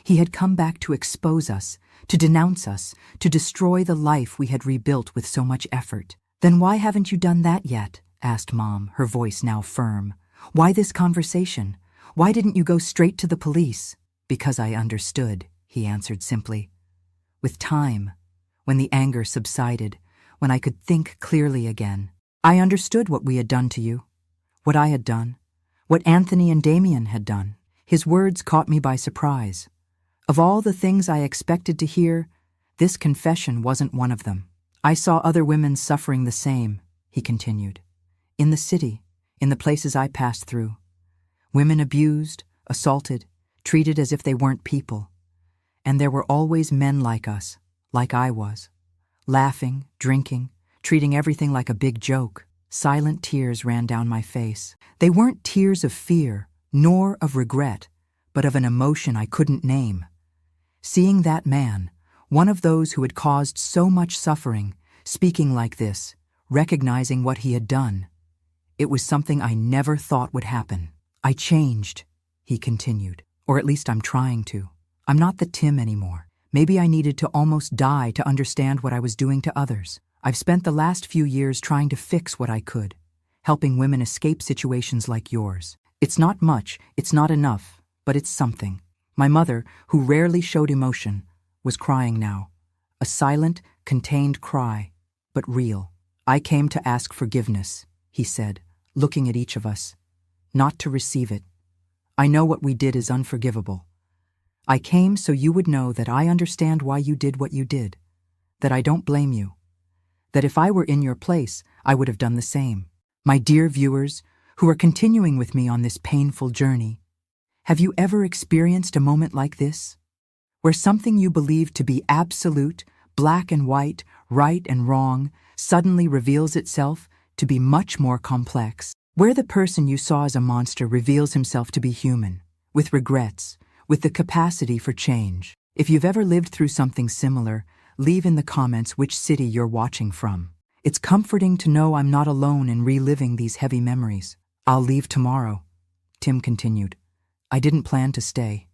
He had come back to expose us, to denounce us, to destroy the life we had rebuilt with so much effort. "Then why haven't you done that yet?" asked Mom, her voice now firm. "Why this conversation? Why didn't you go straight to the police?" "Because I understood," he answered simply. "With time, when the anger subsided, when I could think clearly again, I understood what we had done to you, what I had done, what Anthony and Damien had done." His words caught me by surprise. Of all the things I expected to hear, this confession wasn't one of them. "I saw other women suffering the same," he continued. "In the city, in the places I passed through. Women abused, assaulted, treated as if they weren't people. And there were always men like us, like I was, laughing, drinking, treating everything like a big joke. Silent tears ran down my face. They weren't tears of fear, nor of regret, but of an emotion I couldn't name. Seeing that man, one of those who had caused so much suffering, speaking like this, recognizing what he had done, it was something I never thought would happen. I changed, he continued, or at least I'm trying to. I'm not the Tim anymore. Maybe I needed to almost die to understand what I was doing to others. I've spent the last few years trying to fix what I could, helping women escape situations like yours. It's not much, it's not enough, but it's something. My mother, who rarely showed emotion, was crying now. A silent, contained cry, but real. I came to ask forgiveness, he said, looking at each of us, not to receive it. I know what we did is unforgivable. I came so you would know that I understand why you did what you did, that I don't blame you, that if I were in your place, I would have done the same. My dear viewers, who are continuing with me on this painful journey, have you ever experienced a moment like this, where something you believed to be absolute, black and white, right and wrong, suddenly reveals itself to be much more complex, where the person you saw as a monster reveals himself to be human, with regrets, with the capacity for change? If you've ever lived through something similar, leave in the comments which city you're watching from. It's comforting to know I'm not alone in reliving these heavy memories. I'll leave tomorrow, Tim continued. I didn't plan to stay.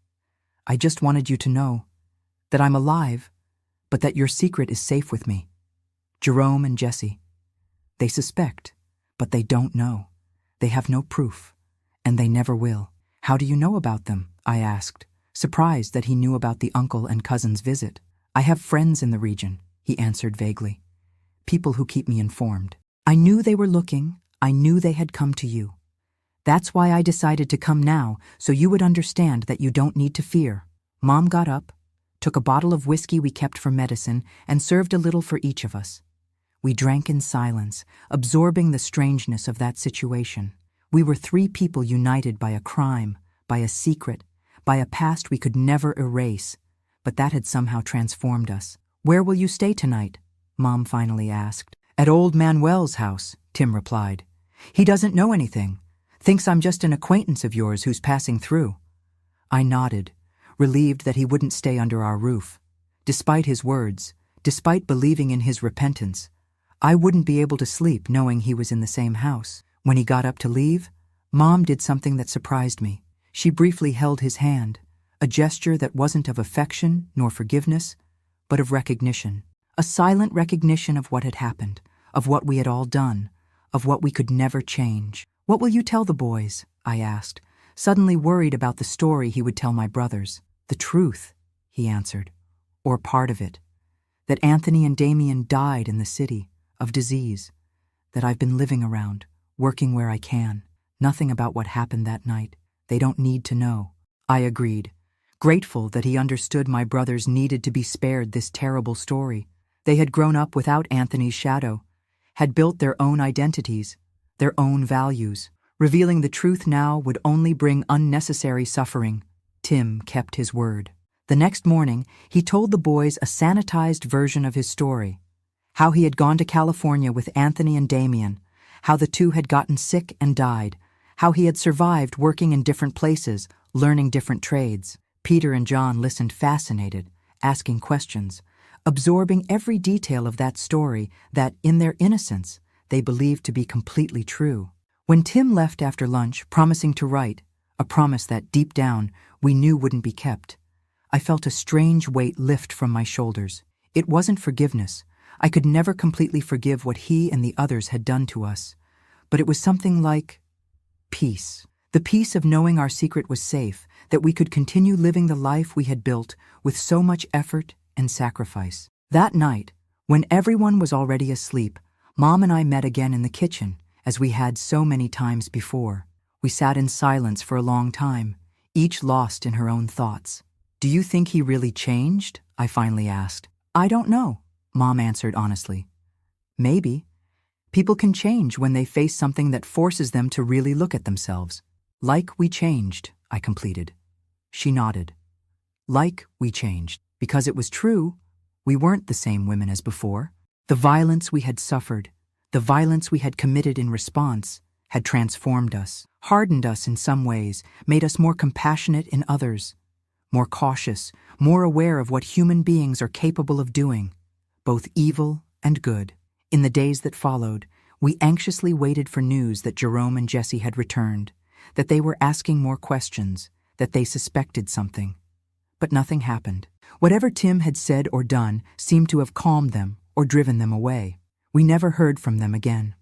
I just wanted you to know that I'm alive, but that your secret is safe with me. Jerome and Jesse. They suspect, but they don't know. They have no proof, and they never will. How do you know about them? I asked, surprised that he knew about the uncle and cousin's visit. I have friends in the region, he answered vaguely. People who keep me informed. I knew they were looking. I knew they had come to you. That's why I decided to come now, so you would understand that you don't need to fear. Mom got up, took a bottle of whiskey we kept for medicine, and served a little for each of us. We drank in silence, absorbing the strangeness of that situation. We were three people united by a crime, by a secret, by a past we could never erase, but that had somehow transformed us. Where will you stay tonight? Mom finally asked. At old Manuel's house, Tim replied. He doesn't know anything. Thinks I'm just an acquaintance of yours who's passing through. I nodded, relieved that he wouldn't stay under our roof. Despite his words, despite believing in his repentance, I wouldn't be able to sleep knowing he was in the same house. When he got up to leave, Mom did something that surprised me. She briefly held his hand, a gesture that wasn't of affection nor forgiveness, but of recognition. A silent recognition of what had happened, of what we had all done, of what we could never change. What will you tell the boys? I asked, suddenly worried about the story he would tell my brothers. The truth, he answered, or part of it. That Anthony and Damien died in the city, of disease. That I've been living around, working where I can. Nothing about what happened that night. They don't need to know. I agreed, grateful that he understood my brothers needed to be spared this terrible story. They had grown up without Anthony's shadow, had built their own identities, their own values. Revealing the truth now would only bring unnecessary suffering. Tim kept his word. The next morning, he told the boys a sanitized version of his story. How he had gone to California with Anthony and Damien, how the two had gotten sick and died, how he had survived working in different places, learning different trades. Peter and John listened fascinated, asking questions, absorbing every detail of that story that, in their innocence, they believed to be completely true. When Tim left after lunch, promising to write, a promise that deep down we knew wouldn't be kept, I felt a strange weight lift from my shoulders. It wasn't forgiveness. I could never completely forgive what he and the others had done to us, but it was something like peace. The peace of knowing our secret was safe, that we could continue living the life we had built with so much effort and sacrifice. That night, when everyone was already asleep, Mom and I met again in the kitchen, as we had so many times before. We sat in silence for a long time, each lost in her own thoughts. Do you think he really changed? I finally asked. I don't know, Mom answered honestly. Maybe. People can change when they face something that forces them to really look at themselves. Like we changed, I completed. She nodded. Like we changed. Because it was true, we weren't the same women as before. The violence we had suffered, The violence we had committed in response had transformed us, hardened us in some ways, made us more compassionate in others, more cautious, more aware of what human beings are capable of doing, both evil and good. In the days that followed, we anxiously waited for news that Jerome and Jesse had returned, that they were asking more questions, that they suspected something. But nothing happened. Whatever Tim had said or done seemed to have calmed them or driven them away. We never heard from them again.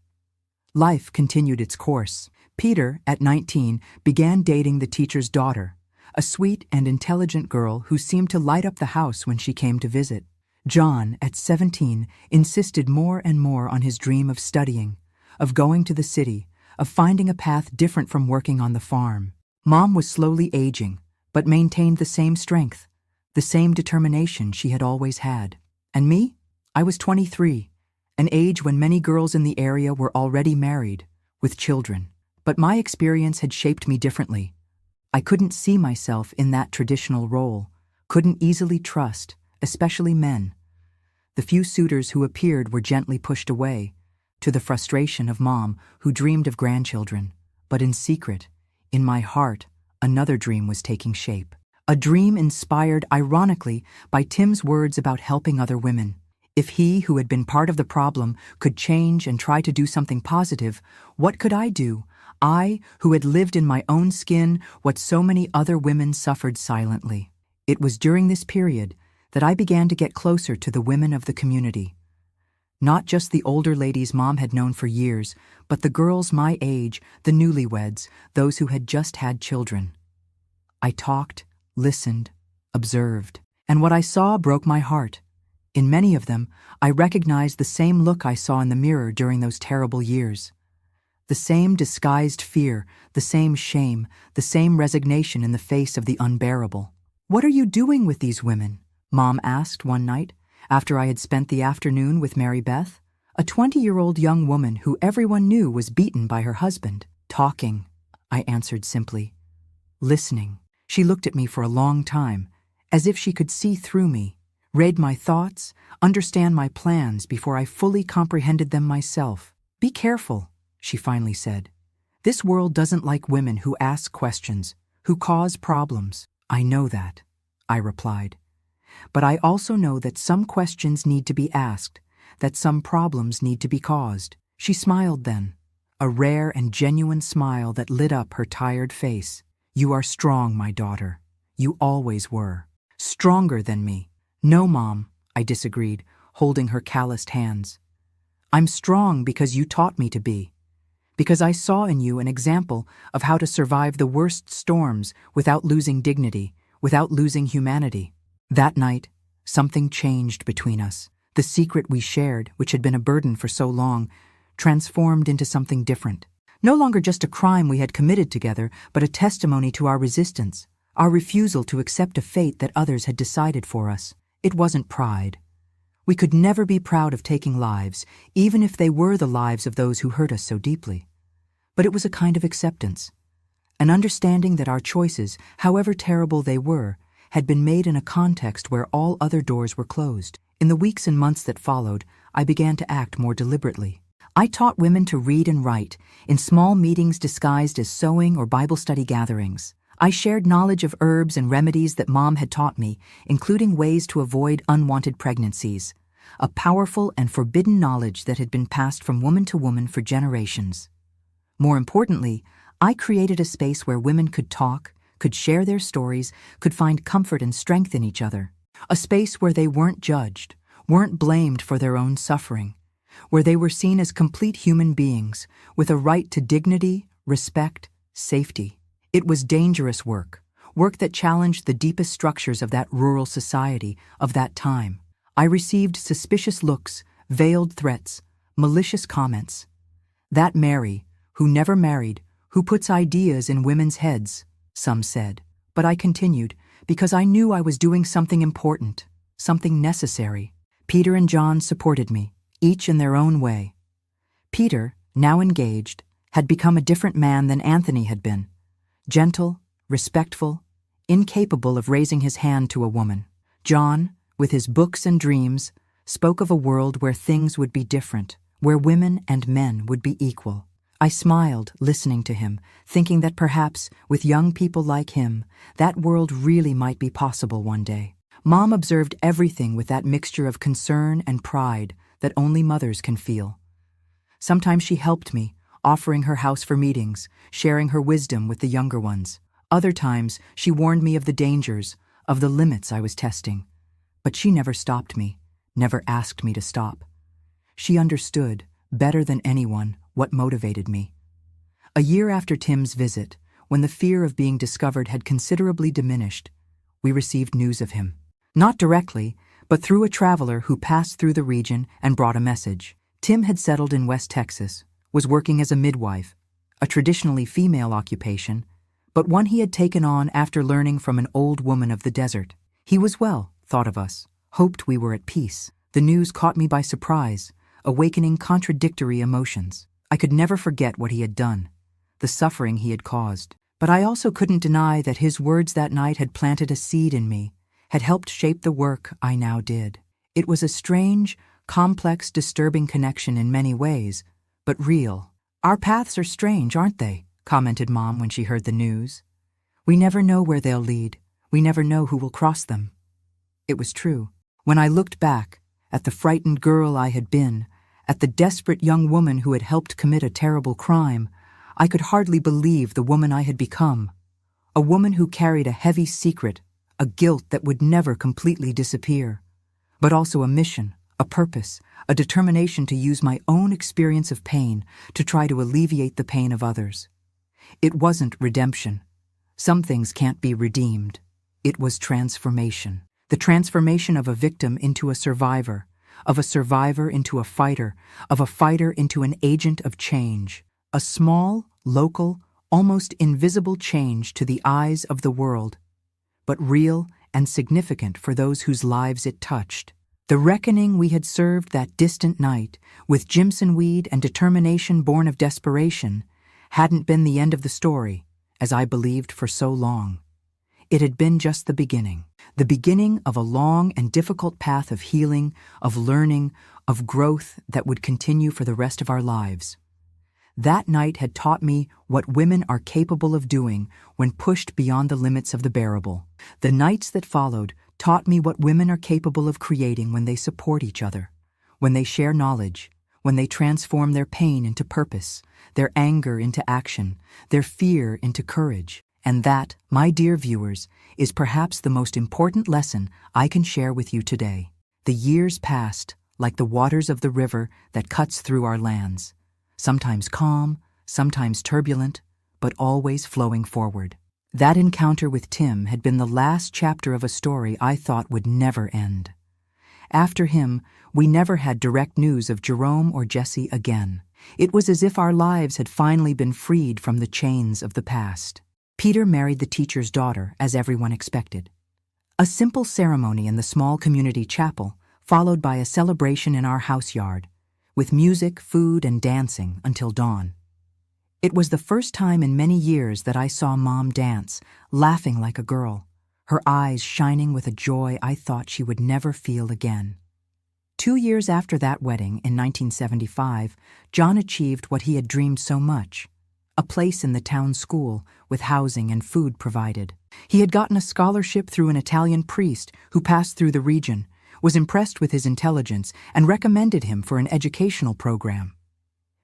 Life continued its course. Peter, at 19, began dating the teacher's daughter, a sweet and intelligent girl who seemed to light up the house when she came to visit. John, at 17, insisted more and more on his dream of studying, of going to the city, of finding a path different from working on the farm. Mom was slowly aging, but maintained the same strength, the same determination she had always had. And me? I was 23, an age when many girls in the area were already married, with children. But my experience had shaped me differently. I couldn't see myself in that traditional role, couldn't easily trust, especially men. The few suitors who appeared were gently pushed away, to the frustration of Mom, who dreamed of grandchildren. But in secret, in my heart, another dream was taking shape. A dream inspired, ironically, by Tim's words about helping other women. If he, who had been part of the problem, could change and try to do something positive, what could I do? I, who had lived in my own skin what so many other women suffered silently. It was during this period that I began to get closer to the women of the community. Not just the older ladies Mom had known for years, but the girls my age, the newlyweds, those who had just had children. I talked, listened, observed, and what I saw broke my heart. In many of them, I recognized the same look I saw in the mirror during those terrible years. The same disguised fear, the same shame, the same resignation in the face of the unbearable. "What are you doing with these women?" Mom asked one night, after I had spent the afternoon with Mary Beth, a 20-year-old young woman who everyone knew was beaten by her husband. "Talking," I answered simply. "Listening." She looked at me for a long time, as if she could see through me, read my thoughts, understand my plans before I fully comprehended them myself. "Be careful," she finally said. "This world doesn't like women who ask questions, who cause problems." "I know that," I replied. "But I also know that some questions need to be asked, that some problems need to be caused." She smiled then, a rare and genuine smile that lit up her tired face. "You are strong, my daughter. You always were. Stronger than me." "No, Mom," I disagreed, holding her calloused hands. "I'm strong because you taught me to be. Because I saw in you an example of how to survive the worst storms without losing dignity, without losing humanity." That night, something changed between us. The secret we shared, which had been a burden for so long, transformed into something different. No longer just a crime we had committed together, but a testimony to our resistance, our refusal to accept a fate that others had decided for us. It wasn't pride. We could never be proud of taking lives, even if they were the lives of those who hurt us so deeply. But it was a kind of acceptance, an understanding that our choices, however terrible they were, had been made in a context where all other doors were closed. In the weeks and months that followed, I began to act more deliberately. I taught women to read and write, in small meetings disguised as sewing or Bible study gatherings. I shared knowledge of herbs and remedies that Mom had taught me, including ways to avoid unwanted pregnancies, a powerful and forbidden knowledge that had been passed from woman to woman for generations. More importantly, I created a space where women could talk, could share their stories, could find comfort and strength in each other. A space where they weren't judged, weren't blamed for their own suffering, where they were seen as complete human beings with a right to dignity, respect, safety. It was dangerous work, work that challenged the deepest structures of that rural society of that time. I received suspicious looks, veiled threats, malicious comments. That Mary, who never married, who puts ideas in women's heads, some said. But I continued, because I knew I was doing something important, something necessary. Peter and John supported me, each in their own way. Peter, now engaged, had become a different man than Anthony had been. Gentle, respectful, incapable of raising his hand to a woman. John, with his books and dreams, spoke of a world where things would be different, where women and men would be equal. I smiled, listening to him, thinking that perhaps, with young people like him, that world really might be possible one day. Mom observed everything with that mixture of concern and pride that only mothers can feel. Sometimes she helped me, offering her house for meetings, sharing her wisdom with the younger ones. Other times, she warned me of the dangers, of the limits I was testing. But she never stopped me, never asked me to stop. She understood, better than anyone, what motivated me. A year after Tim's visit, when the fear of being discovered had considerably diminished, we received news of him. Not directly, but through a traveler who passed through the region and brought a message. Tim had settled in West Texas, was working as a midwife, a traditionally female occupation, but one he had taken on after learning from an old woman of the desert. He was well, thought of us, hoped we were at peace. The news caught me by surprise, awakening contradictory emotions. I could never forget what he had done, the suffering he had caused. But I also couldn't deny that his words that night had planted a seed in me, had helped shape the work I now did. It was a strange, complex, disturbing connection in many ways, but real. "Our paths are strange, aren't they?" commented Mom when she heard the news. "We never know where they'll lead. We never know who will cross them." It was true. When I looked back, at the frightened girl I had been, at the desperate young woman who had helped commit a terrible crime, I could hardly believe the woman I had become. A woman who carried a heavy secret, a guilt that would never completely disappear, but also a mission, a purpose, a determination to use my own experience of pain to try to alleviate the pain of others. It wasn't redemption. Some things can't be redeemed. It was transformation. The transformation of a victim into a survivor, of a survivor into a fighter, of a fighter into an agent of change. A small, local, almost invisible change to the eyes of the world, but real and significant for those whose lives it touched. The reckoning we had served that distant night, with Jimson weed and determination born of desperation, hadn't been the end of the story, as I believed for so long. It had been just the beginning of a long and difficult path of healing, of learning, of growth that would continue for the rest of our lives. That night had taught me what women are capable of doing when pushed beyond the limits of the bearable. The nights that followed taught me what women are capable of creating when they support each other, when they share knowledge, when they transform their pain into purpose, their anger into action, their fear into courage. And that, my dear viewers, is perhaps the most important lesson I can share with you today. The years passed like the waters of the river that cuts through our lands, sometimes calm, sometimes turbulent, but always flowing forward. That encounter with Tim had been the last chapter of a story I thought would never end. After him, we never had direct news of Jerome or Jesse again. It was as if our lives had finally been freed from the chains of the past. Peter married the teacher's daughter, as everyone expected. A simple ceremony in the small community chapel, followed by a celebration in our house yard, with music, food, and dancing until dawn. It was the first time in many years that I saw Mom dance, laughing like a girl, her eyes shining with a joy I thought she would never feel again. 2 years after that wedding, in 1975, John achieved what he had dreamed so much: a place in the town school with housing and food provided. He had gotten a scholarship through an Italian priest who passed through the region, was impressed with his intelligence, and recommended him for an educational program.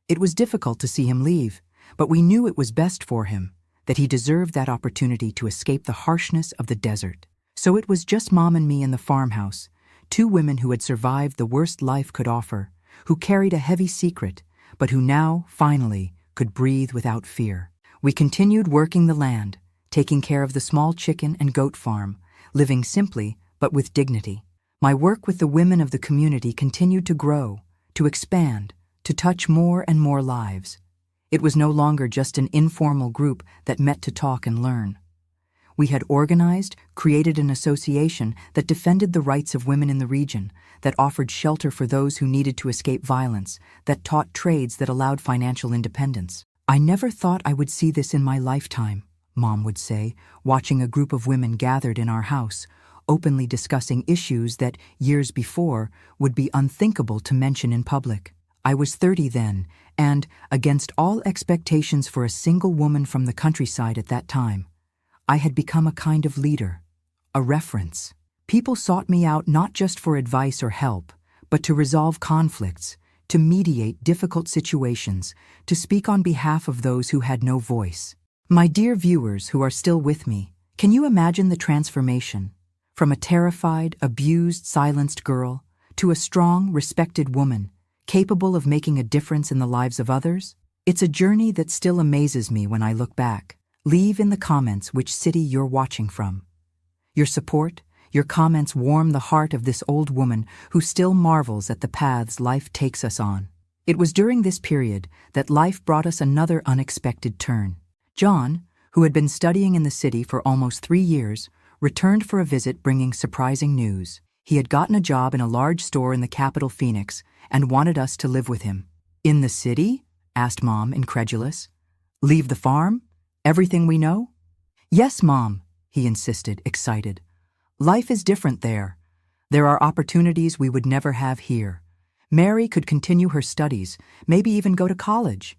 It was difficult to see him leave, but we knew it was best for him, that he deserved that opportunity to escape the harshness of the desert. So it was just Mom and me in the farmhouse, 2 women who had survived the worst life could offer, who carried a heavy secret, but who now, finally, could breathe without fear. We continued working the land, taking care of the small chicken and goat farm, living simply but with dignity. My work with the women of the community continued to grow, to expand, to touch more and more lives. It was no longer just an informal group that met to talk and learn. We had organized, created an association that defended the rights of women in the region, that offered shelter for those who needed to escape violence, that taught trades that allowed financial independence. "I never thought I would see this in my lifetime," Mom would say, watching a group of women gathered in our house, openly discussing issues that, years before, would be unthinkable to mention in public. I was 30 then, and, against all expectations for a single woman from the countryside at that time, I had become a kind of leader, a reference. People sought me out not just for advice or help, but to resolve conflicts, to mediate difficult situations, to speak on behalf of those who had no voice. My dear viewers who are still with me, can you imagine the transformation? From a terrified, abused, silenced girl to a strong, respected woman, capable of making a difference in the lives of others? It's a journey that still amazes me when I look back. Leave in the comments which city you're watching from. Your support, your comments warm the heart of this old woman who still marvels at the paths life takes us on. It was during this period that life brought us another unexpected turn. John, who had been studying in the city for almost 3 years, returned for a visit bringing surprising news. He had gotten a job in a large store in the capital, Phoenix, and wanted us to live with him. "In the city?" asked Mom, incredulous. "Leave the farm? Everything we know?" "Yes, Mom," he insisted, excited. "Life is different there. There are opportunities we would never have here. Mary could continue her studies, maybe even go to college."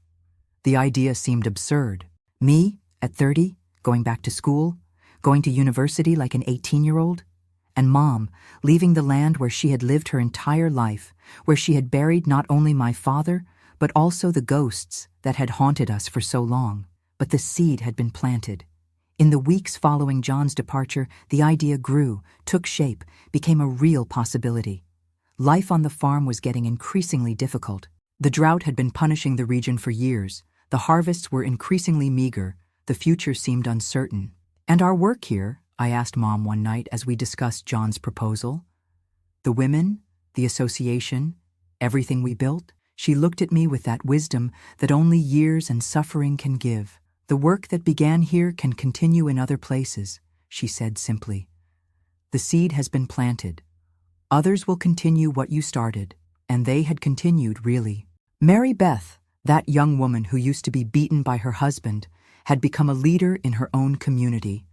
The idea seemed absurd. Me, at 30, going back to school, going to university like an 18-year-old? And Mom, leaving the land where she had lived her entire life, where she had buried not only my father, but also the ghosts that had haunted us for so long. But the seed had been planted. In the weeks following John's departure, the idea grew, took shape, became a real possibility. Life on the farm was getting increasingly difficult. The drought had been punishing the region for years. The harvests were increasingly meager. The future seemed uncertain. "And our work here?" I asked Mom one night as we discussed John's proposal. "The women, the association, everything we built?" She looked at me with that wisdom that only years and suffering can give. "The work that began here can continue in other places," she said simply. "The seed has been planted. Others will continue what you started," and they had continued, really. Mary Beth, that young woman who used to be beaten by her husband, had become a leader in her own community.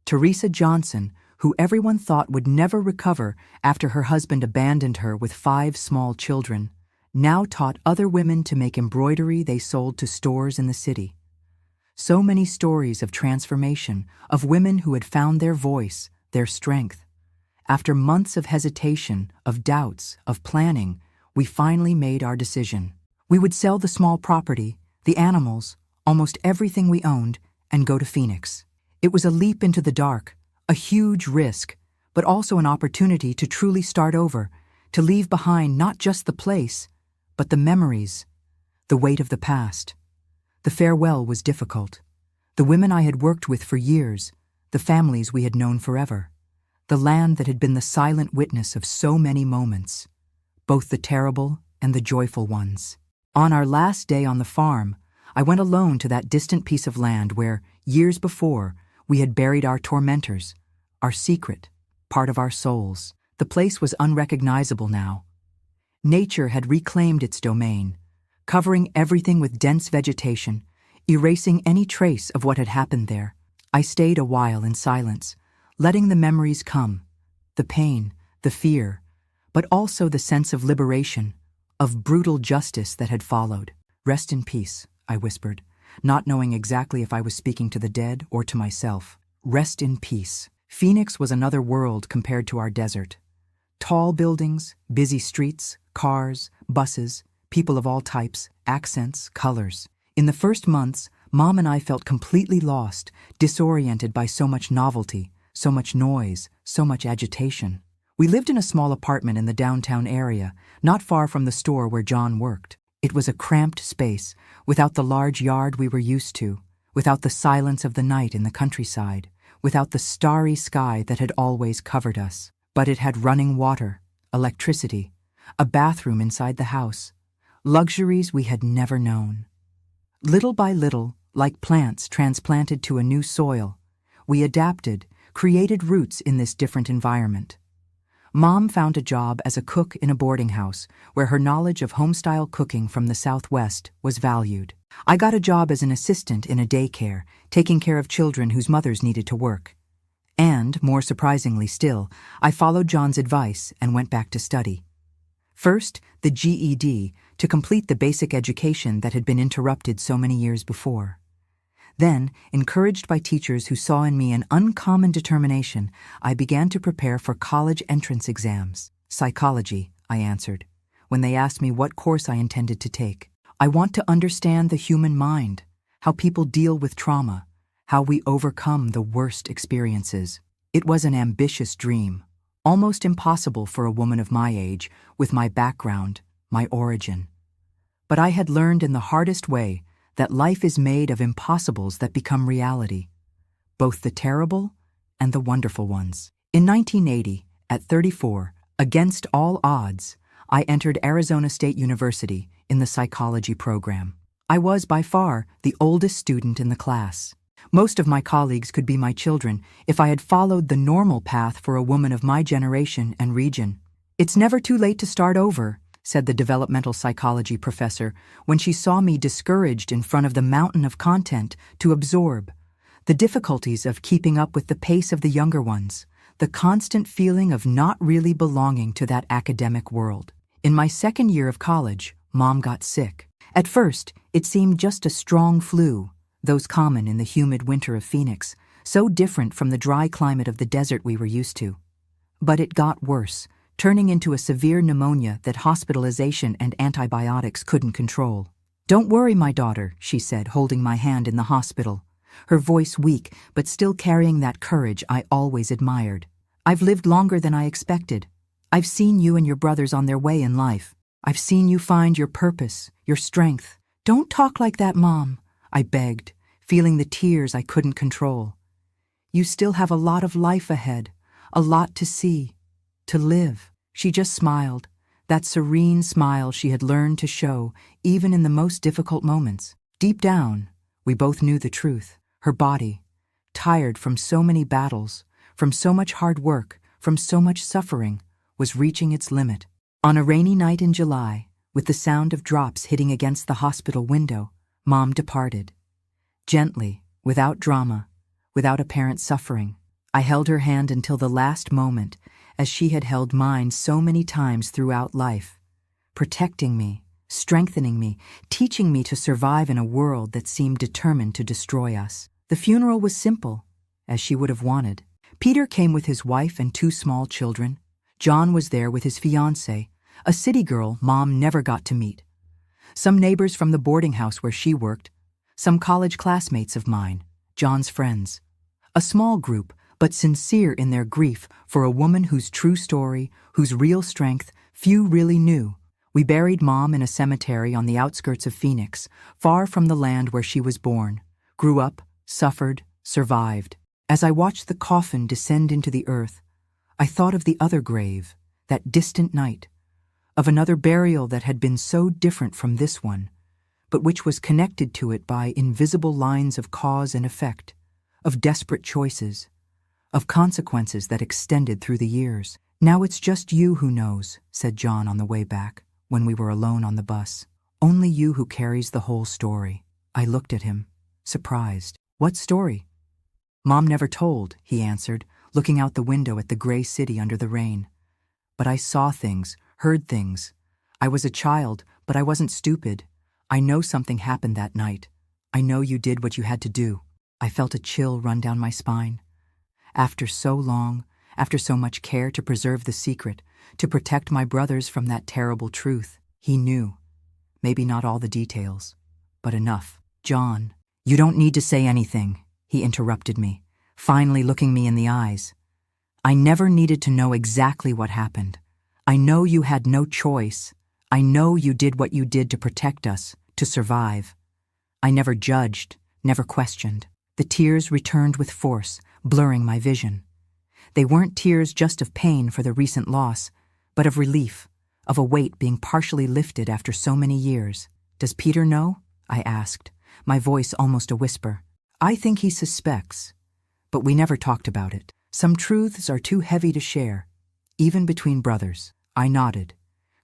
Teresa Johnson, who everyone thought would never recover after her husband abandoned her with 5 small children, now taught other women to make embroidery they sold to stores in the city. So many stories of transformation, of women who had found their voice, their strength. After months of hesitation, of doubts, of planning, we finally made our decision. We would sell the small property, the animals, almost everything we owned, and go to Phoenix. It was a leap into the dark, a huge risk, but also an opportunity to truly start over, to leave behind not just the place, but the memories, the weight of the past. The farewell was difficult. The women I had worked with for years, the families we had known forever, the land that had been the silent witness of so many moments, both the terrible and the joyful ones. On our last day on the farm, I went alone to that distant piece of land where, years before, we had buried our tormentors, our secret, part of our souls. The place was unrecognizable now. Nature had reclaimed its domain, covering everything with dense vegetation, erasing any trace of what had happened there. I stayed a while in silence, letting the memories come, the pain, the fear, but also the sense of liberation, of brutal justice that had followed. "Rest in peace," I whispered, not knowing exactly if I was speaking to the dead or to myself. Rest in peace. Phoenix was another world compared to our desert. Tall buildings, busy streets, cars, buses, people of all types, accents, colors. In the first months, Mom and I felt completely lost, disoriented by so much novelty, so much noise, so much agitation. We lived in a small apartment in the downtown area, not far from the store where John worked. It was a cramped space, without the large yard we were used to, without the silence of the night in the countryside, without the starry sky that had always covered us. But it had running water, electricity, a bathroom inside the house, luxuries we had never known. Little by little, like plants transplanted to a new soil, we adapted, created roots in this different environment. Mom found a job as a cook in a boarding house where her knowledge of homestyle cooking from the Southwest was valued. I got a job as an assistant in a daycare, taking care of children whose mothers needed to work. And, more surprisingly still, I followed John's advice and went back to study. First, the GED, to complete the basic education that had been interrupted so many years before. Then, encouraged by teachers who saw in me an uncommon determination, I began to prepare for college entrance exams. Psychology, I answered, when they asked me what course I intended to take. I want to understand the human mind, how people deal with trauma, how we overcome the worst experiences. It was an ambitious dream, almost impossible for a woman of my age, with my background, my origin. But I had learned in the hardest way that life is made of impossibles that become reality, both the terrible and the wonderful ones. In 1980, at 34, against all odds, I entered Arizona State University in the psychology program. I was by far the oldest student in the class. Most of my colleagues could be my children if I had followed the normal path for a woman of my generation and region. "It's never too late to start over," said the developmental psychology professor when she saw me discouraged in front of the mountain of content to absorb, the difficulties of keeping up with the pace of the younger ones, the constant feeling of not really belonging to that academic world. In my second year of college, Mom got sick. At first, it seemed just a strong flu, those common in the humid winter of Phoenix, so different from the dry climate of the desert we were used to. But it got worse, turning into a severe pneumonia that hospitalization and antibiotics couldn't control. "Don't worry, my daughter," she said, holding my hand in the hospital, her voice weak but still carrying that courage I always admired. "I've lived longer than I expected. I've seen you and your brothers on their way in life. I've seen you find your purpose, your strength." "Don't talk like that, Mom," I begged, feeling the tears I couldn't control. "You still have a lot of life ahead, a lot to see, to live." She just smiled, that serene smile she had learned to show even in the most difficult moments. Deep down, we both knew the truth. Her body, tired from so many battles, from so much hard work, from so much suffering, was reaching its limit. On a rainy night in July, with the sound of drops hitting against the hospital window, Mom departed. Gently, without drama, without apparent suffering. I held her hand until the last moment, as she had held mine so many times throughout life, protecting me, strengthening me, teaching me to survive in a world that seemed determined to destroy us. The funeral was simple, as she would have wanted. Peter came with his wife and 2 small children. John was there with his fiancée, a city girl Mom never got to meet. Some neighbors from the boarding house where she worked, some college classmates of mine, John's friends. A small group, but sincere in their grief for a woman whose true story, whose real strength, few really knew. We buried Mom in a cemetery on the outskirts of Phoenix, far from the land where she was born, grew up, suffered, survived. As I watched the coffin descend into the earth, I thought of the other grave, that distant night, of another burial that had been so different from this one, but which was connected to it by invisible lines of cause and effect, of desperate choices, of consequences that extended through the years. "Now it's just you who knows," said John on the way back, when we were alone on the bus. "Only you who carries the whole story." I looked at him, surprised. "What story?" "Mom never told," he answered, looking out the window at the gray city under the rain. "But I saw things, heard things. I was a child, but I wasn't stupid. I know something happened that night. I know you did what you had to do." I felt a chill run down my spine. After so long, after so much care to preserve the secret, to protect my brothers from that terrible truth, he knew. Maybe not all the details, but enough. "John, you don't need to say anything," he interrupted me, finally looking me in the eyes. "I never needed to know exactly what happened. I know you had no choice. I know you did what you did to protect us, to survive. I never judged, never questioned." The tears returned with force, blurring my vision. They weren't tears just of pain for the recent loss, but of relief, of a weight being partially lifted after so many years. "Does Peter know?" I asked, my voice almost a whisper. "I think he suspects, but we never talked about it. Some truths are too heavy to share, even between brothers." I nodded,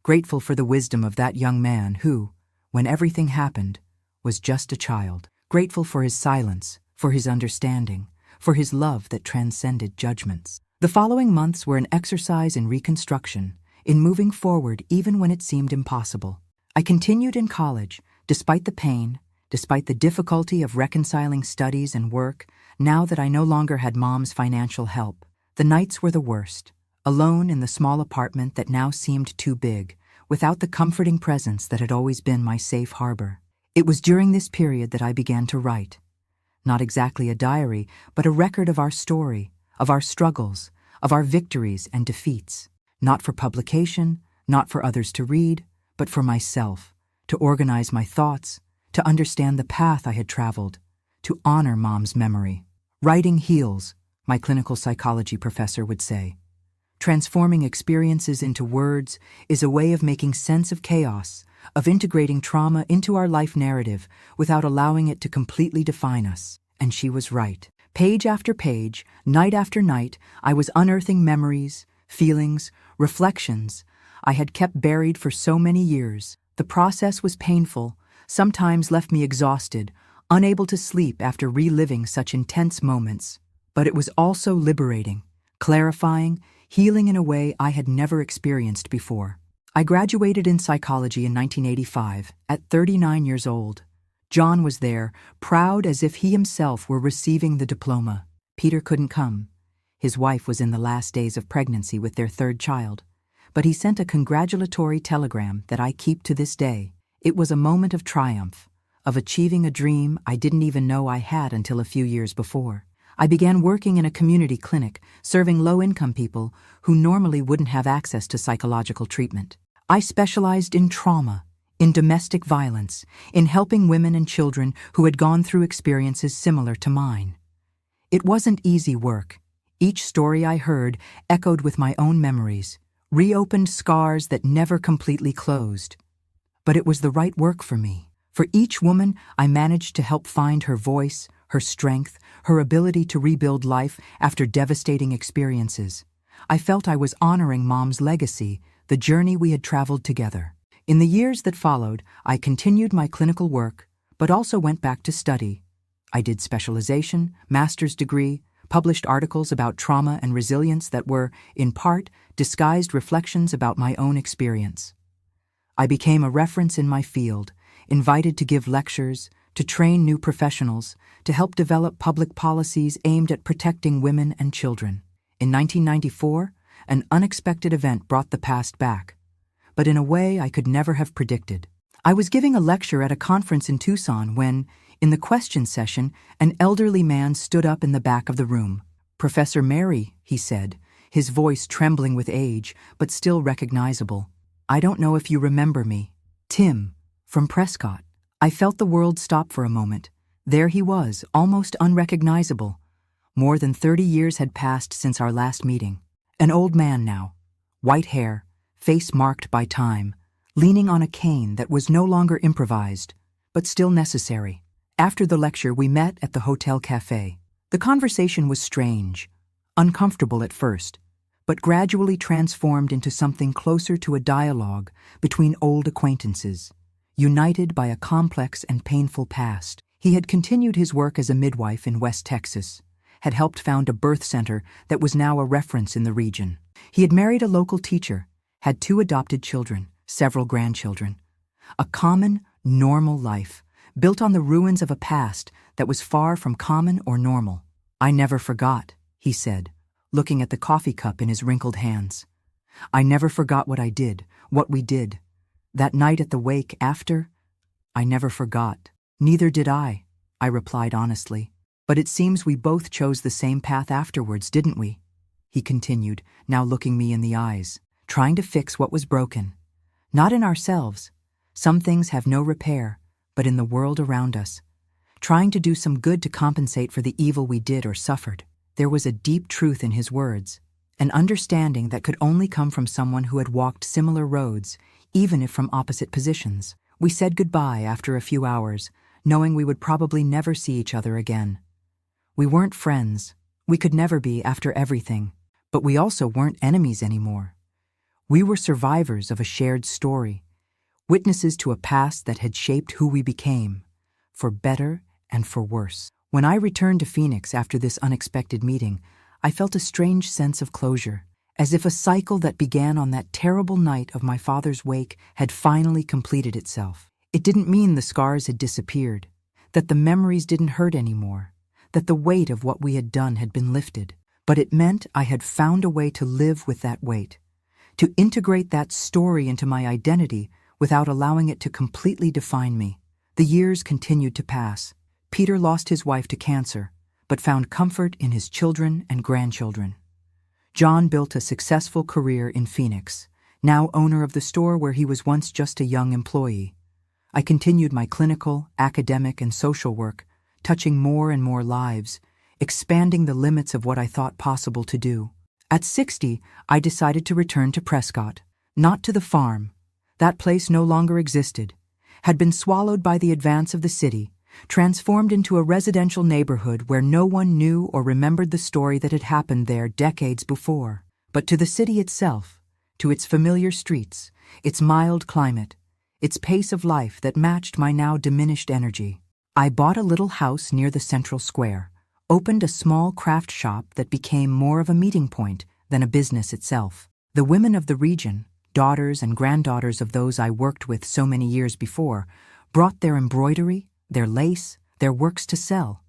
grateful for the wisdom of that young man who, when everything happened, was just a child, grateful for his silence, for his understanding, for his love that transcended judgments. The following months were an exercise in reconstruction, in moving forward even when it seemed impossible. I continued in college, despite the pain, despite the difficulty of reconciling studies and work. Now that I no longer had Mom's financial help, the nights were the worst, alone in the small apartment that now seemed too big, without the comforting presence that had always been my safe harbor. It was during this period that I began to write. Not exactly a diary, but a record of our story, of our struggles, of our victories and defeats. Not for publication, not for others to read, but for myself, to organize my thoughts, to understand the path I had traveled, to honor Mom's memory. Writing heals, my clinical psychology professor would say. Transforming experiences into words is a way of making sense of chaos, of integrating trauma into our life narrative without allowing it to completely define us. And she was right. Page after page, night after night, I was unearthing memories, feelings, reflections I had kept buried for so many years. The process was painful, sometimes left me exhausted, unable to sleep after reliving such intense moments. But it was also liberating, clarifying, healing in a way I had never experienced before. I graduated in psychology in 1985, at 39 years old. John was there, proud as if he himself were receiving the diploma. Peter couldn't come. His wife was in the last days of pregnancy with their third child. But he sent a congratulatory telegram that I keep to this day. It was a moment of triumph, of achieving a dream I didn't even know I had until a few years before. I began working in a community clinic, serving low-income people who normally wouldn't have access to psychological treatment. I specialized in trauma, in domestic violence, in helping women and children who had gone through experiences similar to mine. It wasn't easy work. Each story I heard echoed with my own memories, reopened scars that never completely closed. But it was the right work for me. For each woman, I managed to help find her voice, her strength, her ability to rebuild life after devastating experiences. I felt I was honoring Mom's legacy, the journey we had traveled together. In the years that followed, I continued my clinical work, but also went back to study. I did specialization, master's degree, published articles about trauma and resilience that were, in part, disguised reflections about my own experience. I became a reference in my field, invited to give lectures, to train new professionals, to help develop public policies aimed at protecting women and children. In 1994, an unexpected event brought the past back, but in a way I could never have predicted. I was giving a lecture at a conference in Tucson when, in the question session, an elderly man stood up in the back of the room. "Professor Mary," he said, his voice trembling with age, but still recognizable. "I don't know if you remember me. Tim, from Prescott." I felt the world stop for a moment. There he was, almost unrecognizable. More than 30 years had passed since our last meeting. An old man now, white hair, face marked by time, leaning on a cane that was no longer improvised, but still necessary. After the lecture, we met at the hotel cafe. The conversation was strange, uncomfortable at first, but gradually transformed into something closer to a dialogue between old acquaintances, united by a complex and painful past. He had continued his work as a midwife in West Texas, had helped found a birth center that was now a reference in the region. He had married a local teacher, had 2 adopted children, several grandchildren. A common, normal life, built on the ruins of a past that was far from common or normal. "I never forgot," he said, looking at the coffee cup in his wrinkled hands. "I never forgot what I did, what we did. That night at the wake after, I never forgot." "Neither did I replied honestly. "But it seems we both chose the same path afterwards, didn't we?" he continued, now looking me in the eyes, trying to fix what was broken. Not in ourselves. Some things have no repair, but in the world around us. Trying to do some good to compensate for the evil we did or suffered. There was a deep truth in his words, an understanding that could only come from someone who had walked similar roads, even if from opposite positions. We said goodbye after a few hours, knowing we would probably never see each other again. We weren't friends. We could never be after everything. But we also weren't enemies anymore. We were survivors of a shared story, witnesses to a past that had shaped who we became, for better and for worse. When I returned to Phoenix after this unexpected meeting, I felt a strange sense of closure, as if a cycle that began on that terrible night of my father's wake had finally completed itself. It didn't mean the scars had disappeared, that the memories didn't hurt anymore, that the weight of what we had done had been lifted, but it meant I had found a way to live with that weight, to integrate that story into my identity without allowing it to completely define me. The years continued to pass. Peter lost his wife to cancer, but found comfort in his children and grandchildren. John built a successful career in Phoenix, now owner of the store where he was once just a young employee. I continued my clinical, academic, and social work, touching more and more lives, expanding the limits of what I thought possible to do. At 60, I decided to return to Prescott, not to the farm. That place no longer existed, had been swallowed by the advance of the city, transformed into a residential neighborhood where no one knew or remembered the story that had happened there decades before. But to the city itself, to its familiar streets, its mild climate, its pace of life that matched my now diminished energy, I bought a little house near the central square, opened a small craft shop that became more of a meeting point than a business itself. The women of the region, daughters and granddaughters of those I worked with so many years before, brought their embroidery, their lace, their works to sell.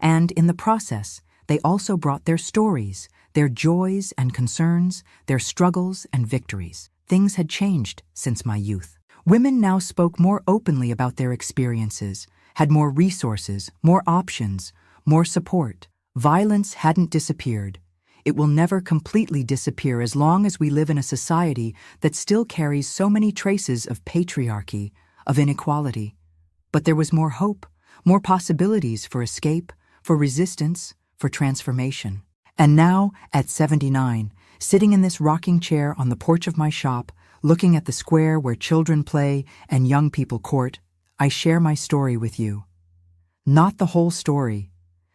And in the process, they also brought their stories, their joys and concerns, their struggles and victories. Things had changed since my youth. Women now spoke more openly about their experiences, had more resources, more options, more support. Violence hadn't disappeared. It will never completely disappear as long as we live in a society that still carries so many traces of patriarchy, of inequality. But there was more hope, more possibilities for escape, for resistance, for transformation. And now, at 79, sitting in this rocking chair on the porch of my shop, looking at the square where children play and young people court, I share my story with you. Not the whole story.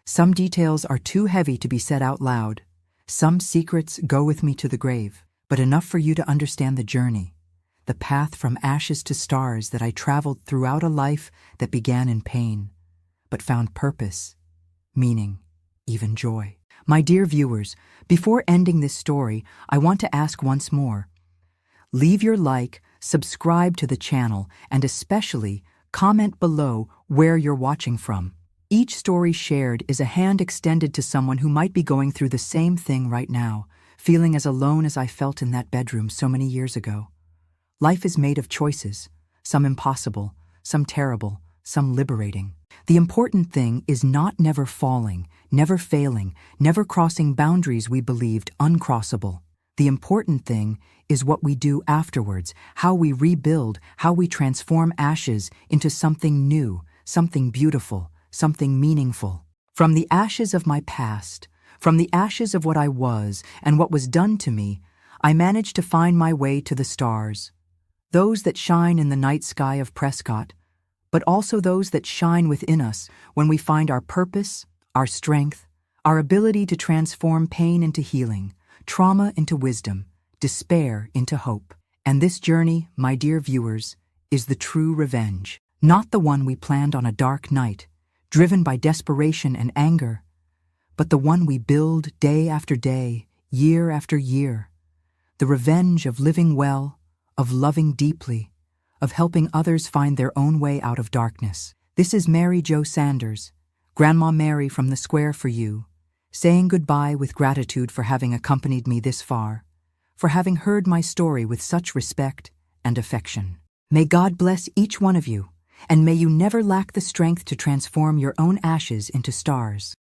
Some details are too heavy to be said out loud. Some secrets go with me to the grave, but enough for you to understand the journey, the path from ashes to stars that I traveled throughout a life that began in pain, but found purpose, meaning, even joy. My dear viewers, before ending this story, I want to ask once more. Leave your like, subscribe to the channel, and especially comment below where you're watching from. Each story shared is a hand extended to someone who might be going through the same thing right now, feeling as alone as I felt in that bedroom so many years ago. Life is made of choices, some impossible, some terrible, some liberating. The important thing is not never falling, never failing, never crossing boundaries we believed uncrossable. The important thing is what we do afterwards, how we rebuild, how we transform ashes into something new, something beautiful, something meaningful. From the ashes of my past, from the ashes of what I was and what was done to me, I managed to find my way to the stars. Those that shine in the night sky of Prescott, but also those that shine within us when we find our purpose, our strength, our ability to transform pain into healing, trauma into wisdom, despair into hope. And this journey, my dear viewers, is the true revenge, not the one we planned on a dark night, driven by desperation and anger, but the one we build day after day, year after year. The revenge of living well, of loving deeply, of helping others find their own way out of darkness. This is Mary Jo Sanders, Grandma Mary from the Square for you, saying goodbye with gratitude for having accompanied me this far, for having heard my story with such respect and affection. May God bless each one of you, and may you never lack the strength to transform your own ashes into stars.